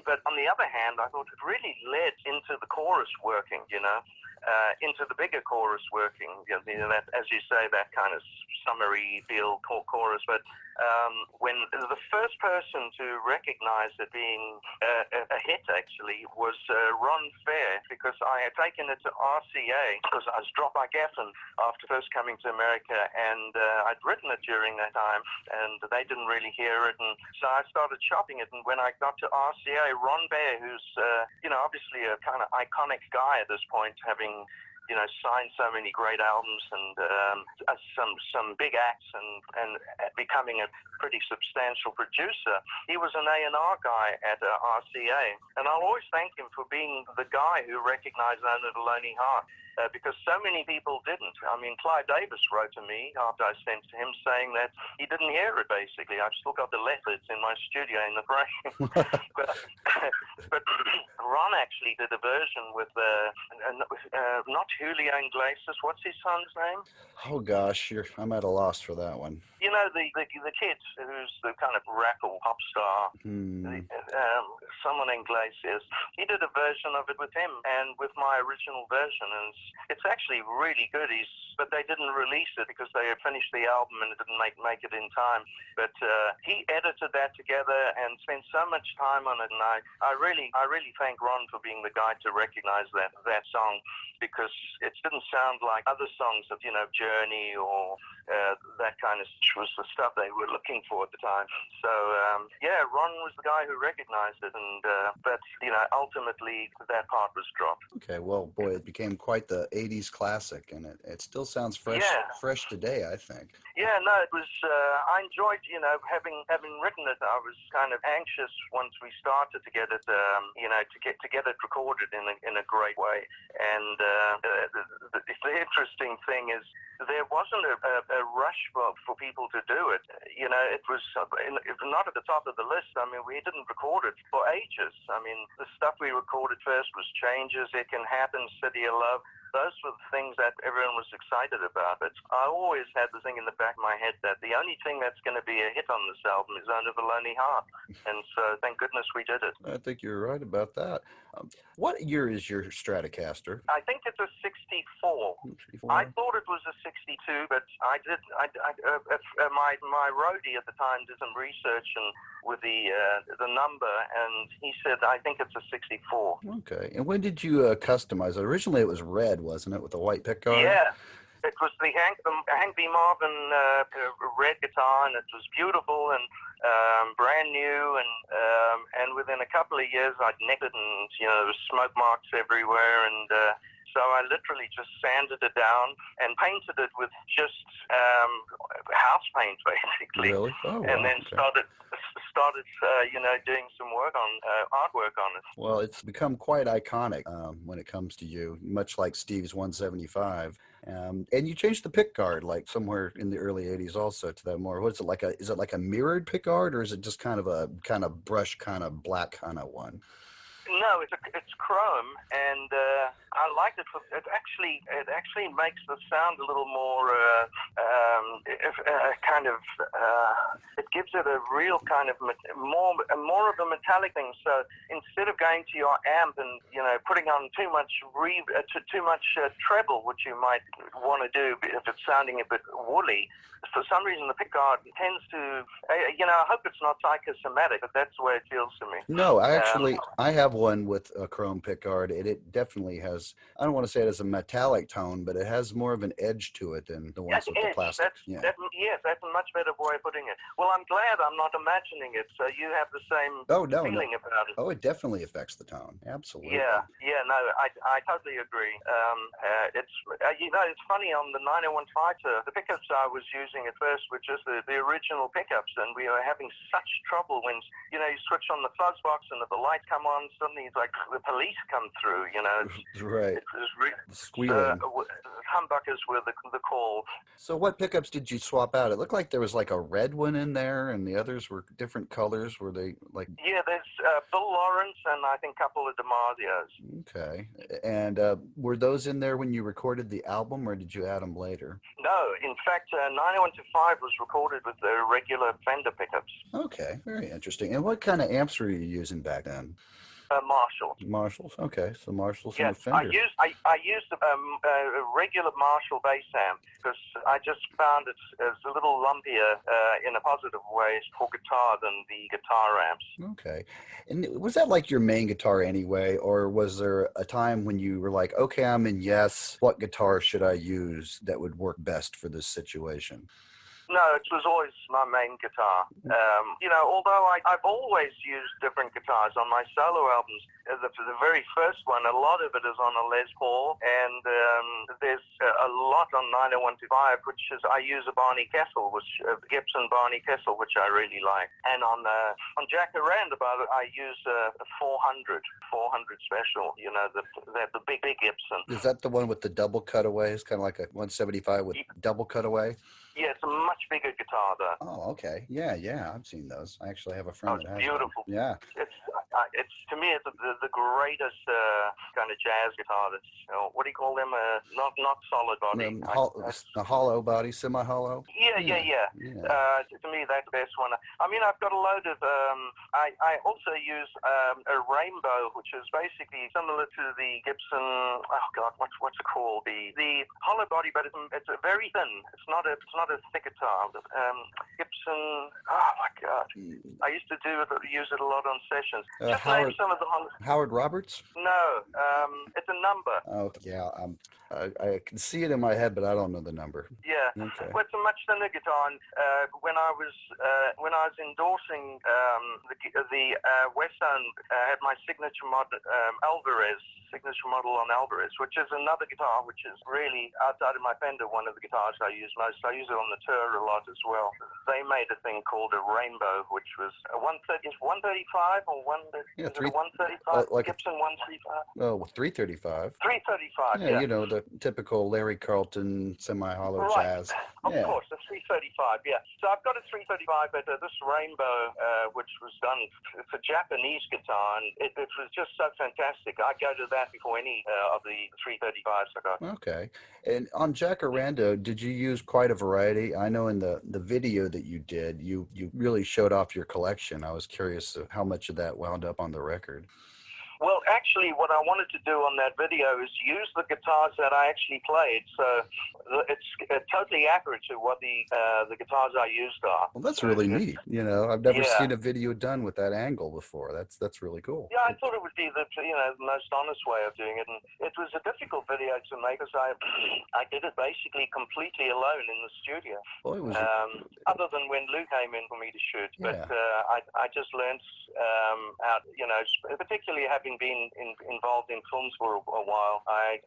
[SPEAKER 2] But on the other hand, I thought it really led into the chorus working, into the bigger chorus working. That, as you say, that kind of summery feel chorus. But when the first person to recognize it being a hit, actually, was Ron Fair, because I had taken it to RCA, because I was dropped by Geffen after first coming to America, and I'd written it during that time, and they didn't really hear it, and so I started shopping it, and when I got to RCA, Ron Fair, who's, obviously a kind of iconic guy at this point, having signed so many great albums and some big acts and becoming a pretty substantial producer. He was an A&R guy at RCA, and I'll always thank him for being the guy who recognized Under the Lonely Heart, because so many people didn't. I mean, Clyde Davis wrote to me after I sent to him saying that he didn't hear it, basically. I've still got the letters in my studio in the brain. but Ron actually did a version with not Julio Iglesias. What's his son's name?
[SPEAKER 1] Oh gosh, I'm at a loss for that one.
[SPEAKER 2] The kid who's the kind of rap or pop star, someone Iglesias. He did a version of it with him and with my original version, and it's actually really good. But they didn't release it because they had finished the album and it didn't make it in time. But he edited that together and spent so much time on it, and I really thank Ron for being the guy to recognize that song, because it didn't sound like other songs of Journey or that kind of was the stuff they were looking for at the time. So Ron was the guy who recognized it, and but ultimately that part was dropped.
[SPEAKER 1] Okay, well, boy, it became quite the '80s classic, and it still sounds fresh today, I think.
[SPEAKER 2] Yeah, no, it was. I enjoyed, having written it. I was kind of anxious once we started to get it, to get it recorded in a great way. And the interesting thing is there wasn't a rush for people to do it. It was not at the top of the list. I mean, we didn't record it for ages. I mean, the stuff we recorded first was Changes, It Can Happen, City of Love. Those were the things that everyone was excited about. But I always had the thing in the back of my head that the only thing that's going to be a hit on this album is Under the Lonely Heart. And so thank goodness we did it.
[SPEAKER 1] I think you're right about that. What year is your Stratocaster?
[SPEAKER 2] I think it's a 64. I thought it was a 62, but my roadie at the time did some research with the number, and he said, I think it's a 64.
[SPEAKER 1] Okay. And when did you customize it? Originally it was red, wasn't it, with a white pickguard?
[SPEAKER 2] Yeah. It was the Hank B. Marvin red guitar, and it was beautiful and brand new. And within a couple of years, I'd nicked it, and there was smoke marks everywhere. And so I literally just sanded it down and painted it with just house paint, basically.
[SPEAKER 1] Really? Oh,
[SPEAKER 2] and then
[SPEAKER 1] okay.
[SPEAKER 2] started, doing some work on artwork on it.
[SPEAKER 1] Well, it's become quite iconic when it comes to you, much like Steve's 175. And you changed the pick guard like somewhere in the early 80s also to that more. What is it like is it like a mirrored pick guard, or is it just kind of a brush kind of black kind of one?
[SPEAKER 2] No, it's chrome, and I like it. It actually makes the sound a little more it gives it a real kind of more of a metallic thing. So instead of going to your amp and putting on too much treble, which you might want to do if it's sounding a bit woolly, for some reason the pickguard tends to I hope it's not psychosomatic, but that's the way it feels to me.
[SPEAKER 1] No, I have one with a chrome pickguard, and it definitely has, I don't want to say it has a metallic tone, but it has more of an edge to it than the ones with the plastic.
[SPEAKER 2] Yes, that's a much better way of putting it. Well, I'm glad I'm not imagining it, so you have the same feeling about it.
[SPEAKER 1] Oh, it definitely affects the tone. Absolutely.
[SPEAKER 2] Yeah, no, I totally agree. It's funny, on the 9015, the pickups I was using at first were just the original pickups, and we were having such trouble when, you switch on the fuzz box and if the lights come on, suddenly it's like the police come through,
[SPEAKER 1] Right. Squealing.
[SPEAKER 2] Humbuckers were the call.
[SPEAKER 1] So what pickups did you swap out? It looked like there was like a red one in there, and the others were different colors. Were they like?
[SPEAKER 2] Yeah, there's Bill Lawrence and I think a couple of DiMarzios.
[SPEAKER 1] Okay. And were those in there when you recorded the album, or did you add them later?
[SPEAKER 2] No, in fact, 9125 was recorded with the regular Fender pickups.
[SPEAKER 1] Okay, very interesting. And what kind of amps were you using back then?
[SPEAKER 2] Marshalls.
[SPEAKER 1] Okay, so Marshalls and
[SPEAKER 2] Yes,
[SPEAKER 1] a Fender.
[SPEAKER 2] I used a regular Marshall bass amp because I just found it's a little lumpier in a positive way for guitar than the guitar amps.
[SPEAKER 1] Okay. And was that like your main guitar anyway, or was there a time when you were like, okay, I'm in Yes, what guitar should I use that would work best for this situation?
[SPEAKER 2] No, it was always my main guitar. Although I've always used different guitars on my solo albums. The very first one, a lot of it is on a Les Paul, and there's a lot on 9015, which is I use a Barney Kessel, Gibson Barney Kessel, which I really like. And on Jacaranda, I use a 400 special. The big Gibson.
[SPEAKER 1] Is that the one with the double cutaway? It's kind of like a 175 with double cutaway.
[SPEAKER 2] Yeah, it's a much bigger guitar, though.
[SPEAKER 1] Oh, okay. Yeah, I've seen those. I actually have a friend that has
[SPEAKER 2] beautiful.
[SPEAKER 1] One. Yeah.
[SPEAKER 2] It's to me, it's the greatest kind of jazz guitar. That's what do you call them? Not solid body.
[SPEAKER 1] A hollow body, semi-hollow.
[SPEAKER 2] Yeah. To me, that's the best one. I mean, I've got a load of. I also use a Rainbow, which is basically similar to the Gibson. Oh God, what's it called? The hollow body, but it's very thin. It's not a thick guitar. Gibson. Oh my God, I used to use it a lot on sessions. Just name some of the
[SPEAKER 1] Howard Roberts?
[SPEAKER 2] No, it's a number.
[SPEAKER 1] Oh yeah, I can see it in my head, but I don't know the number.
[SPEAKER 2] Yeah,
[SPEAKER 1] okay.
[SPEAKER 2] Well, it's a much thinner guitar. And when I was endorsing the Weston, I had my signature model on Alvarez, which is another guitar, which is really outside of my Fender, one of the guitars I use most. I use it on the tour a lot as well. They made a thing called a Rainbow, which was a 135 or 135,
[SPEAKER 1] like
[SPEAKER 2] Gibson 135.
[SPEAKER 1] Oh, 335.
[SPEAKER 2] 335.
[SPEAKER 1] Yeah, the typical Larry Carlton semi-hollow jazz.
[SPEAKER 2] Of course, the 335. Yeah. So I've got a 335, but this Rainbow, which was done, it's a Japanese guitar, and it was just so fantastic. I go to that before any of the 335s I got. Okay.
[SPEAKER 1] And on Jacaranda, did you use quite a variety? I know in the video that you did, you really showed off your collection. I was curious of how much of that wound up on the record.
[SPEAKER 2] Well, actually, what I wanted to do on that video is use the guitars that I actually played, so it's totally accurate to what the guitars I used are.
[SPEAKER 1] Well, that's really neat. I've never seen a video done with that angle before. That's really cool.
[SPEAKER 2] Yeah, I thought it would be the most honest way of doing it, and it was a difficult video to make because I did it basically completely alone in the studio.
[SPEAKER 1] Well, it was
[SPEAKER 2] other than when Lou came in for me to shoot, but I just learned out, particularly having having been involved in films for a while, I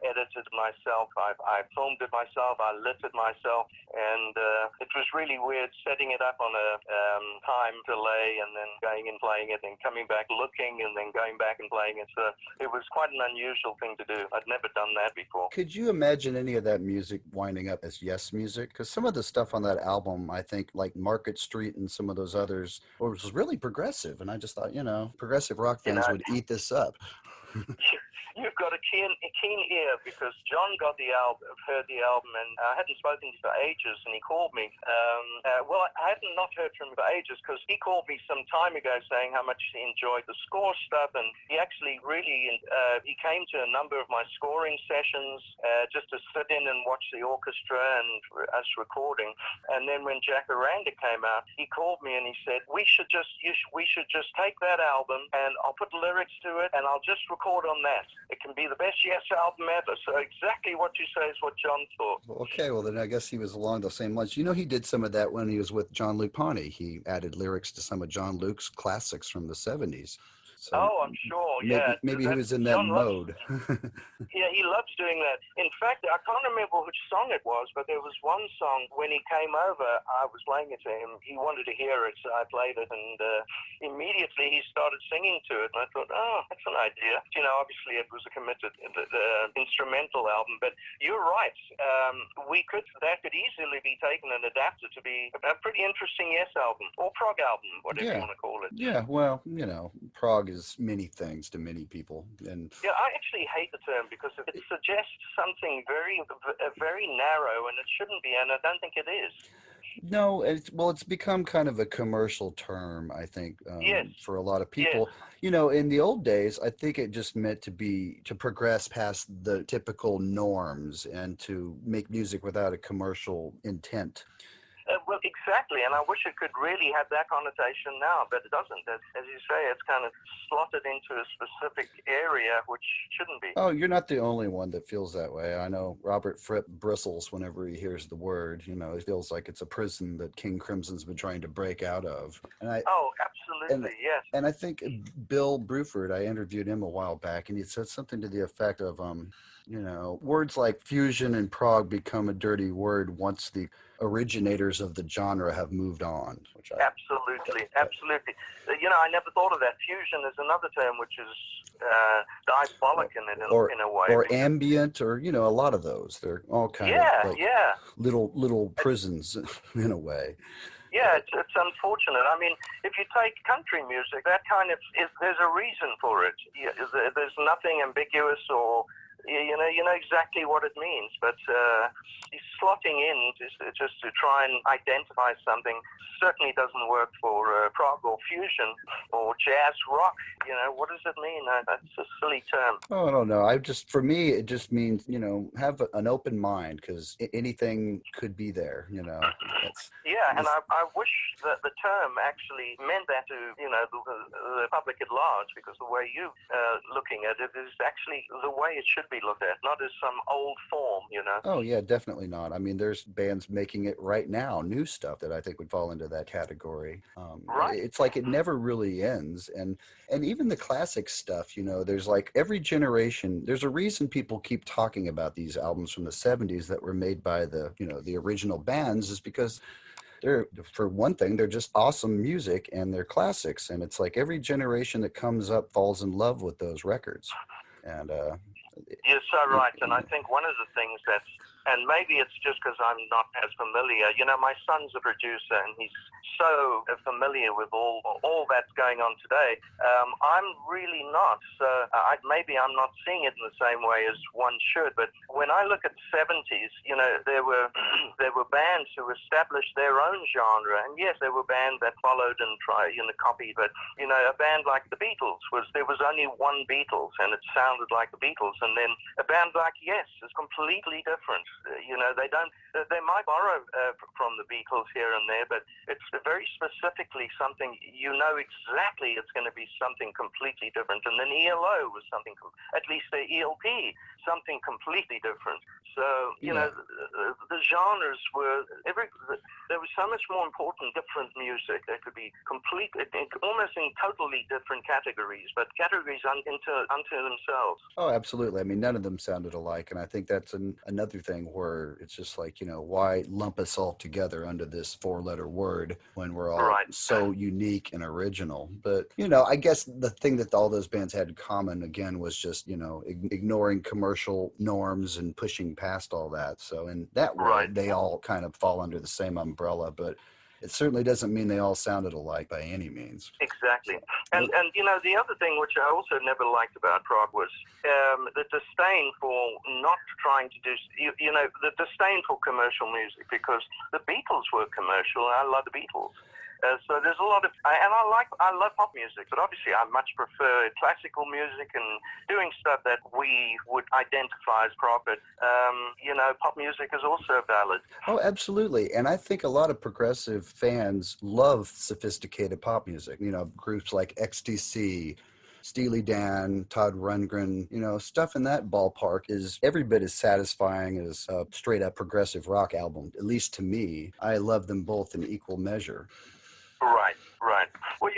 [SPEAKER 2] edited myself, I filmed it myself, I lit it myself, and it was really weird setting it up on a time delay and then going and playing it and coming back looking and then going back and playing it. So it was quite an unusual thing to do. I'd never done that before.
[SPEAKER 1] Could you imagine any of that music winding up as Yes music? Because some of the stuff on that album, I think, like Market Street and some of those others, was really progressive. And I just thought, progressive rock fans would eat this up.
[SPEAKER 2] You've got a keen ear, because John heard the album, and I hadn't spoken to him for ages, and he called me. I had not heard from him for ages, because he called me some time ago saying how much he enjoyed the score stuff, and he actually really, he came to a number of my scoring sessions just to sit in and watch the orchestra and us recording. And then when Jack Aranda came out, he called me and he said, we should just take that album, and I'll put lyrics to it, and I'll just record on that. It can be the best Yes album ever. So exactly what you say is what John thought.
[SPEAKER 1] Okay, well then I guess he was along the same lines. He did some of that when he was with John Luke Ponty. He added lyrics to some of John Luke's classics from the 70s. So
[SPEAKER 2] I'm sure,
[SPEAKER 1] maybe he was in that mode.
[SPEAKER 2] Yeah, he loves doing that. In fact, I can't remember which song it was, but there was one song when he came over, I was playing it to him. He wanted to hear it, so I played it, and immediately he started singing to it, and I thought, that's an idea. Obviously it was a committed instrumental album, but you're right. That could easily be taken and adapted to be a pretty interesting Yes album, or prog album, whatever you want to call it.
[SPEAKER 1] Yeah, well, prog is many things to many people, and
[SPEAKER 2] I actually hate the term because it suggests something very, very narrow, and it shouldn't be, and I don't think it is.
[SPEAKER 1] No, it's become kind of a commercial term, I think, for a lot of people.
[SPEAKER 2] Yes.
[SPEAKER 1] In the old days, I think it just meant to progress past the typical norms and to make music without a commercial intent.
[SPEAKER 2] Well, exactly, and I wish it could really have that connotation now, but it doesn't. As you say, it's kind of slotted into a specific area, which shouldn't be.
[SPEAKER 1] Oh, you're not the only one that feels that way. I know Robert Fripp bristles whenever he hears the word. He feels like it's a prison that King Crimson's been trying to break out of.
[SPEAKER 2] Absolutely, yes.
[SPEAKER 1] And I think Bill Bruford, I interviewed him a while back, and he said something to the effect of, words like fusion and prog become a dirty word once the originators of the genre have moved on.
[SPEAKER 2] Absolutely. I never thought of that. Fusion is another term which is diabolic in a way.
[SPEAKER 1] Or ambient, or a lot of those. They're all kind of like little prisons in a way.
[SPEAKER 2] Yeah, it's unfortunate. I mean, if you take country music, that kind of there's a reason for it. There's nothing ambiguous, or you know exactly what it means, but slotting in just to try and identify something certainly doesn't work for prog or fusion or jazz rock. What does it mean? That's a silly term.
[SPEAKER 1] Oh, I don't know. For me, it just means, have an open mind, because anything could be there, and
[SPEAKER 2] I wish that the term actually meant that to, the public at large, because the way you looking at it is actually the way it should be looked at, not as some old form,
[SPEAKER 1] Oh, yeah, definitely not. I mean, there's bands making it right now, new stuff that I think would fall into that category.
[SPEAKER 2] Right.
[SPEAKER 1] It's like it never really ends. And even the classic stuff, there's like every generation, there's a reason people keep talking about these albums from the 70s that were made by the original bands, is because for one thing, they're just awesome music and they're classics. And it's like every generation that comes up falls in love with those records. And
[SPEAKER 2] you're so right. And I think one of the things and maybe it's just because I'm not as familiar. My son's a producer, and he's so familiar with all that's going on today. I'm really not. So maybe I'm not seeing it in the same way as one should. But when I look at the 70s, there were bands who established their own genre, and yes, there were bands that followed and tried copy. But a band like the Beatles there was only one Beatles, and it sounded like the Beatles. And then a band like Yes is completely different. they don't. They might borrow from the Beatles here and there, but it's very specifically something exactly it's going to be something completely different. And then ELO was something, at least the ELP, something completely different. So the genres were there was so much more important, different music. There could be almost in totally different categories, but categories unto themselves.
[SPEAKER 1] Oh, absolutely. I mean, none of them sounded alike. And I think that's another thing where it's just like, why lump us all together under this four-letter word when we're all so unique and original? But, I guess the thing that all those bands had in common, again, was just, ignoring commercial norms and pushing past all that. So in that way, they all kind of fall under the same umbrella. But it certainly doesn't mean they all sounded alike by any means.
[SPEAKER 2] Exactly. And the other thing which I also never liked about prog was the disdain for not trying to do, the disdain for commercial music, because the Beatles were commercial, and I love the Beatles. So there's a lot of, and I love pop music, but obviously I much prefer classical music and doing stuff that we would identify as prog. But pop music is also valid. Oh,
[SPEAKER 1] absolutely. And I think a lot of progressive fans love sophisticated pop music. Groups like XTC, Steely Dan, Todd Rundgren, stuff in that ballpark is every bit as satisfying as a straight up progressive rock album. At least to me, I love them both in equal measure.
[SPEAKER 2] Right. Well,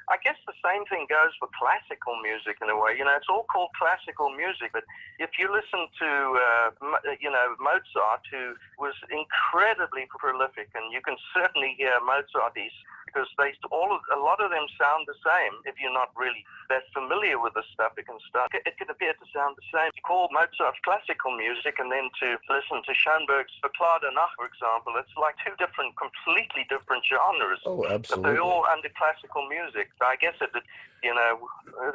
[SPEAKER 2] I guess the same thing goes for classical music in a way. It's all called classical music, but if you listen to, Mozart, who was incredibly prolific, and you can certainly hear Mozart's, because a lot of them sound the same. If you're not really that familiar with the stuff, it can appear to sound the same. You call Mozart classical music, and then to listen to Schoenberg's Verklärte Nacht, for example, it's like two completely different genres.
[SPEAKER 1] Oh, absolutely.
[SPEAKER 2] But they're all under classical music. I guess it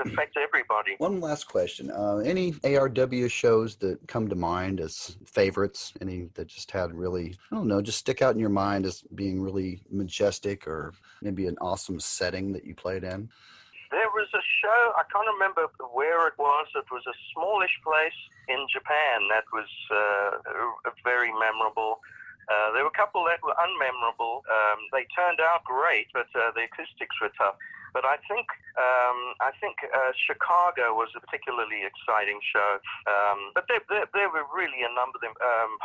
[SPEAKER 2] affects everybody.
[SPEAKER 1] One last question. Any ARW shows that come to mind as favorites? Any that just had really, just stick out in your mind as being really majestic, or maybe an awesome setting that you played in?
[SPEAKER 2] There was a show, I can't remember where it was. It was a smallish place in Japan that was very memorable. There were a couple that were unmemorable. They turned out great, but the acoustics were tough. But I think Chicago was a particularly exciting show. But there were really a number of them.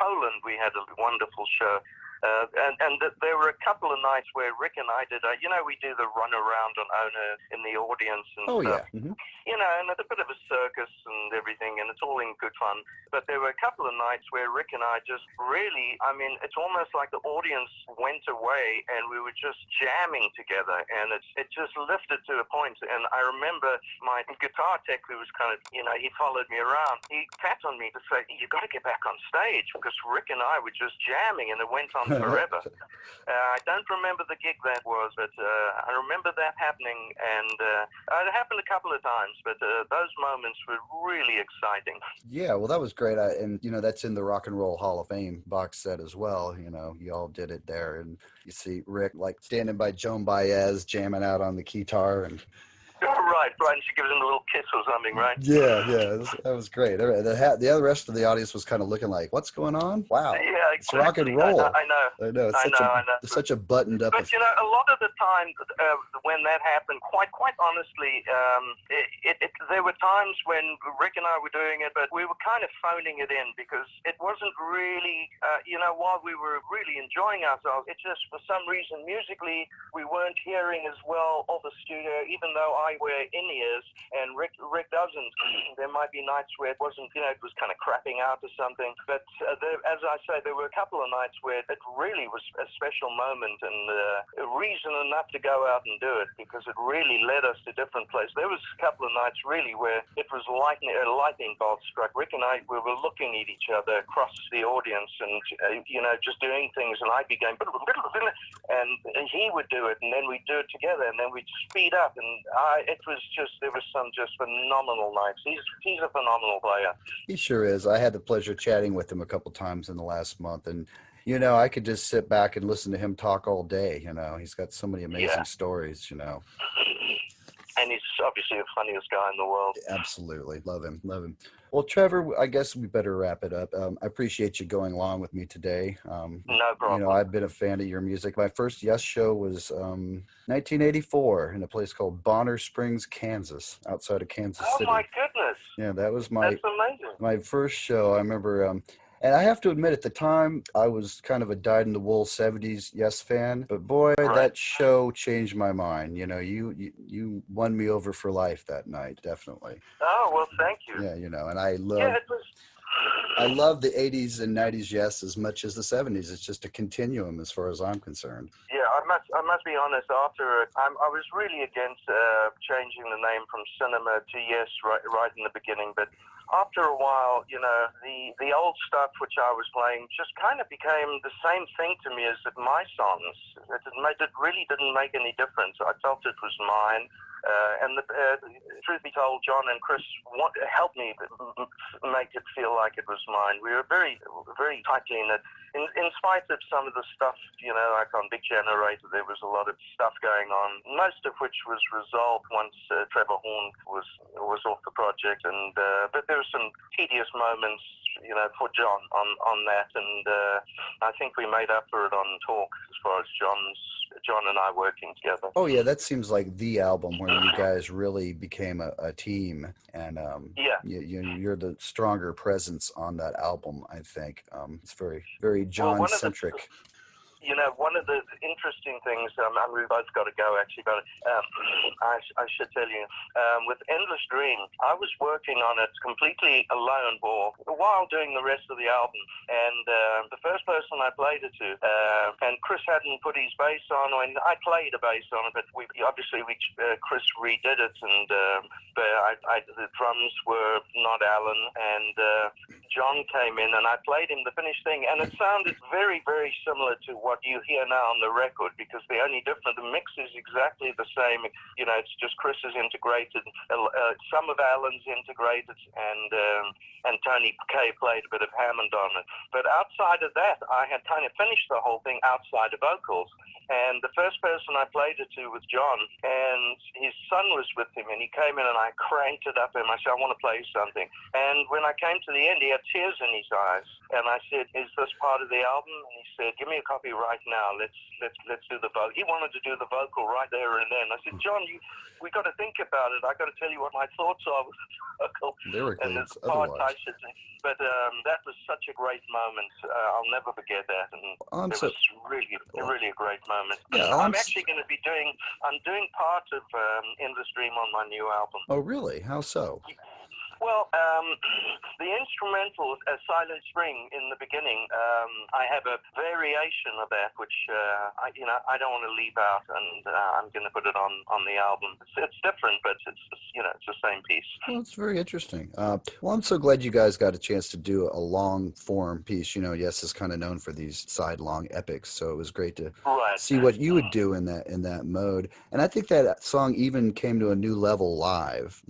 [SPEAKER 2] Poland, we had a wonderful show. And there were a couple of nights where Rick and I did, we do the run around on Owner in the audience and stuff.
[SPEAKER 1] Yeah. Mm-hmm.
[SPEAKER 2] And it's a bit of a circus and everything, and it's all in good fun. But there were a couple of nights where Rick and I just really, it's almost like the audience went away and we were just jamming together, and it just lifted to a point. And I remember my guitar tech, who was kind of, he followed me around. He tapped on me to say, "You got to get back on stage," because Rick and I were just jamming, and it went on forever. I don't remember the gig that was, but I remember that happening, and it happened a couple of times, but those moments were really exciting.
[SPEAKER 1] Yeah, well, that was great. And that's in the Rock and Roll Hall of Fame box set as well. You all did it there, and you see Rick like standing by Joan Baez jamming out on the guitar, and
[SPEAKER 2] Right, and she gives him a little kiss or something, right?
[SPEAKER 1] Yeah, that was great. The other rest of the audience was kind of looking like, "What's going on?" Wow,
[SPEAKER 2] yeah, exactly.
[SPEAKER 1] It's rock and roll.
[SPEAKER 2] I know.
[SPEAKER 1] It's such a buttoned up.
[SPEAKER 2] But a lot of the time when that happened, quite honestly, there were times when Rick and I were doing it, but we were kind of phoning it in, because it wasn't really, while we were really enjoying ourselves, it just, for some reason, musically, we weren't hearing as well of the studio, even though I wear in-ears and Rick doesn't. There might be nights where it wasn't, it was kind of crapping out or something. But as I say, there were a couple of nights where it really was a special moment and a reason enough to go out and do it, because it really led us to different places. There was a couple of nights really where it was a lightning bolt struck. Rick and I, we were looking at each other across the audience and, just doing things, and I'd be going, and he would do it, and then we'd do it together, and then we'd speed up, and there was some just phenomenal nights. He's a phenomenal player.
[SPEAKER 1] He sure is. I had the pleasure of chatting with him a couple times in the last month, and I could just sit back and listen to him talk all day. He's got so many amazing stories.
[SPEAKER 2] And he's obviously the funniest guy in the world.
[SPEAKER 1] Absolutely. Love him. Love him. Well, Trevor, I guess we better wrap it up. I appreciate you going along with me today.
[SPEAKER 2] No problem.
[SPEAKER 1] I've been a fan of your music. My first Yes show was 1984 in a place called Bonner Springs, Kansas, outside of Kansas
[SPEAKER 2] Oh,
[SPEAKER 1] City.
[SPEAKER 2] my goodness.
[SPEAKER 1] Yeah, that was
[SPEAKER 2] That's amazing.
[SPEAKER 1] my first show. I remember, and I have to admit, at the time, I was kind of a dyed-in-the-wool '70s Yes fan. But boy,
[SPEAKER 2] Right.
[SPEAKER 1] that show changed my mind. You won me over for life that night, definitely.
[SPEAKER 2] Oh, well, thank you.
[SPEAKER 1] Yeah, and I
[SPEAKER 2] Yeah,
[SPEAKER 1] love
[SPEAKER 2] it was.
[SPEAKER 1] I love the '80s and '90s Yes as much as the '70s. It's just a continuum as far as I'm concerned.
[SPEAKER 2] Yeah, I must be honest. I was really against changing the name from Cinema to Yes right in the beginning, but after a while, the old stuff which I was playing just kind of became the same thing to me as my songs. It really didn't make any difference. I felt it was mine. And truth be told, John and Chris helped me make it feel like it was mine. We were very, very tightly knit. In spite of some of the stuff, like on Big Generator, there was a lot of stuff going on, most of which was resolved once Trevor Horn was off the project. And but there were some tedious moments, for John on that, and I think we made up for it on Talk as far as John and I working together.
[SPEAKER 1] Oh yeah, that seems like the album where you guys really became a team, and
[SPEAKER 2] Yeah.
[SPEAKER 1] you're the stronger presence on that album. I think it's very, very John centric.
[SPEAKER 2] One of the interesting things, and we both got to go actually, but I should tell you, with Endless Dream, I was working on it completely alone while doing the rest of the album. And the first person I played it to, and Chris hadn't put his bass on, and I played a bass on it, but Chris redid it, and the drums were not Alan, and John came in, and I played him the finished thing, and it sounded very, very similar to what you hear now on the record, because the mix is exactly the same. It's just Chris is integrated, some of Alan's integrated, and Tony Kay played a bit of Hammond on it. But outside of that, I had kind of finished the whole thing outside of vocals. And the first person I played it to was John, and his son was with him, and he came in and I cranked it up, and I said, I want to play something. And when I came to the end, he had tears in his eyes, and I said, is this part of the album? And he said, give me a copy right now. Let's do the vocal. He wanted to do the vocal right there and then. I said, John, we got to think about it. I got to tell you what my thoughts are with the vocal.
[SPEAKER 1] Lyrically,
[SPEAKER 2] and
[SPEAKER 1] it's otherwise.
[SPEAKER 2] But that was such a great moment. I'll never forget that. And it was really a great moment.
[SPEAKER 1] Yeah,
[SPEAKER 2] I'm actually going to be doing part of Endless Dream on my new album.
[SPEAKER 1] Oh, really? How so?
[SPEAKER 2] Well, the instrumental, Silent Spring, in the beginning, I have a variation of that, which I don't want to leave out, and I'm going to put it on the album. It's different, but it's the same piece.
[SPEAKER 1] Well, it's very interesting. Well, I'm so glad you guys got a chance to do a long form piece. Yes is kind of known for these sidelong epics, so it was great to see what you would do in that mode. And I think that song even came to a new level live.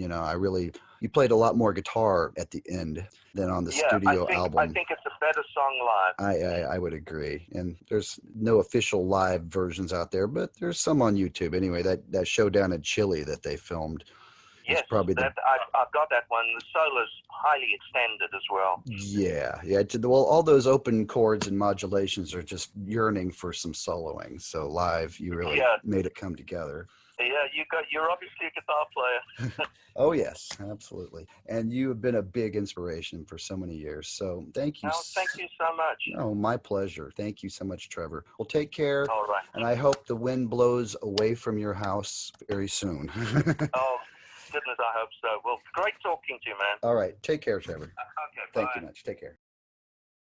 [SPEAKER 1] You played a lot more guitar at the end than on the studio album.
[SPEAKER 2] I think it's a better song live.
[SPEAKER 1] I would agree. And there's no official live versions out there, but there's some on YouTube. Anyway, that showdown in Chile that they filmed.
[SPEAKER 2] Yes, probably I've got that one. The solo's highly extended as well.
[SPEAKER 1] Yeah. Well, all those open chords and modulations are just yearning for some soloing. So live, you really made it come together.
[SPEAKER 2] Yeah, you're obviously a guitar player.
[SPEAKER 1] Oh, yes, absolutely. And you have been a big inspiration for so many years. So thank you.
[SPEAKER 2] Oh, thank you so much.
[SPEAKER 1] Oh, my pleasure. Thank you so much, Trevor. Well, take care.
[SPEAKER 2] All right.
[SPEAKER 1] And I hope the wind blows away from your house very soon.
[SPEAKER 2] Oh, goodness, I hope so. Well, great talking to you, man.
[SPEAKER 1] All right. Take care, Trevor.
[SPEAKER 2] Okay,
[SPEAKER 1] Thank
[SPEAKER 2] bye.
[SPEAKER 1] you much. Take care.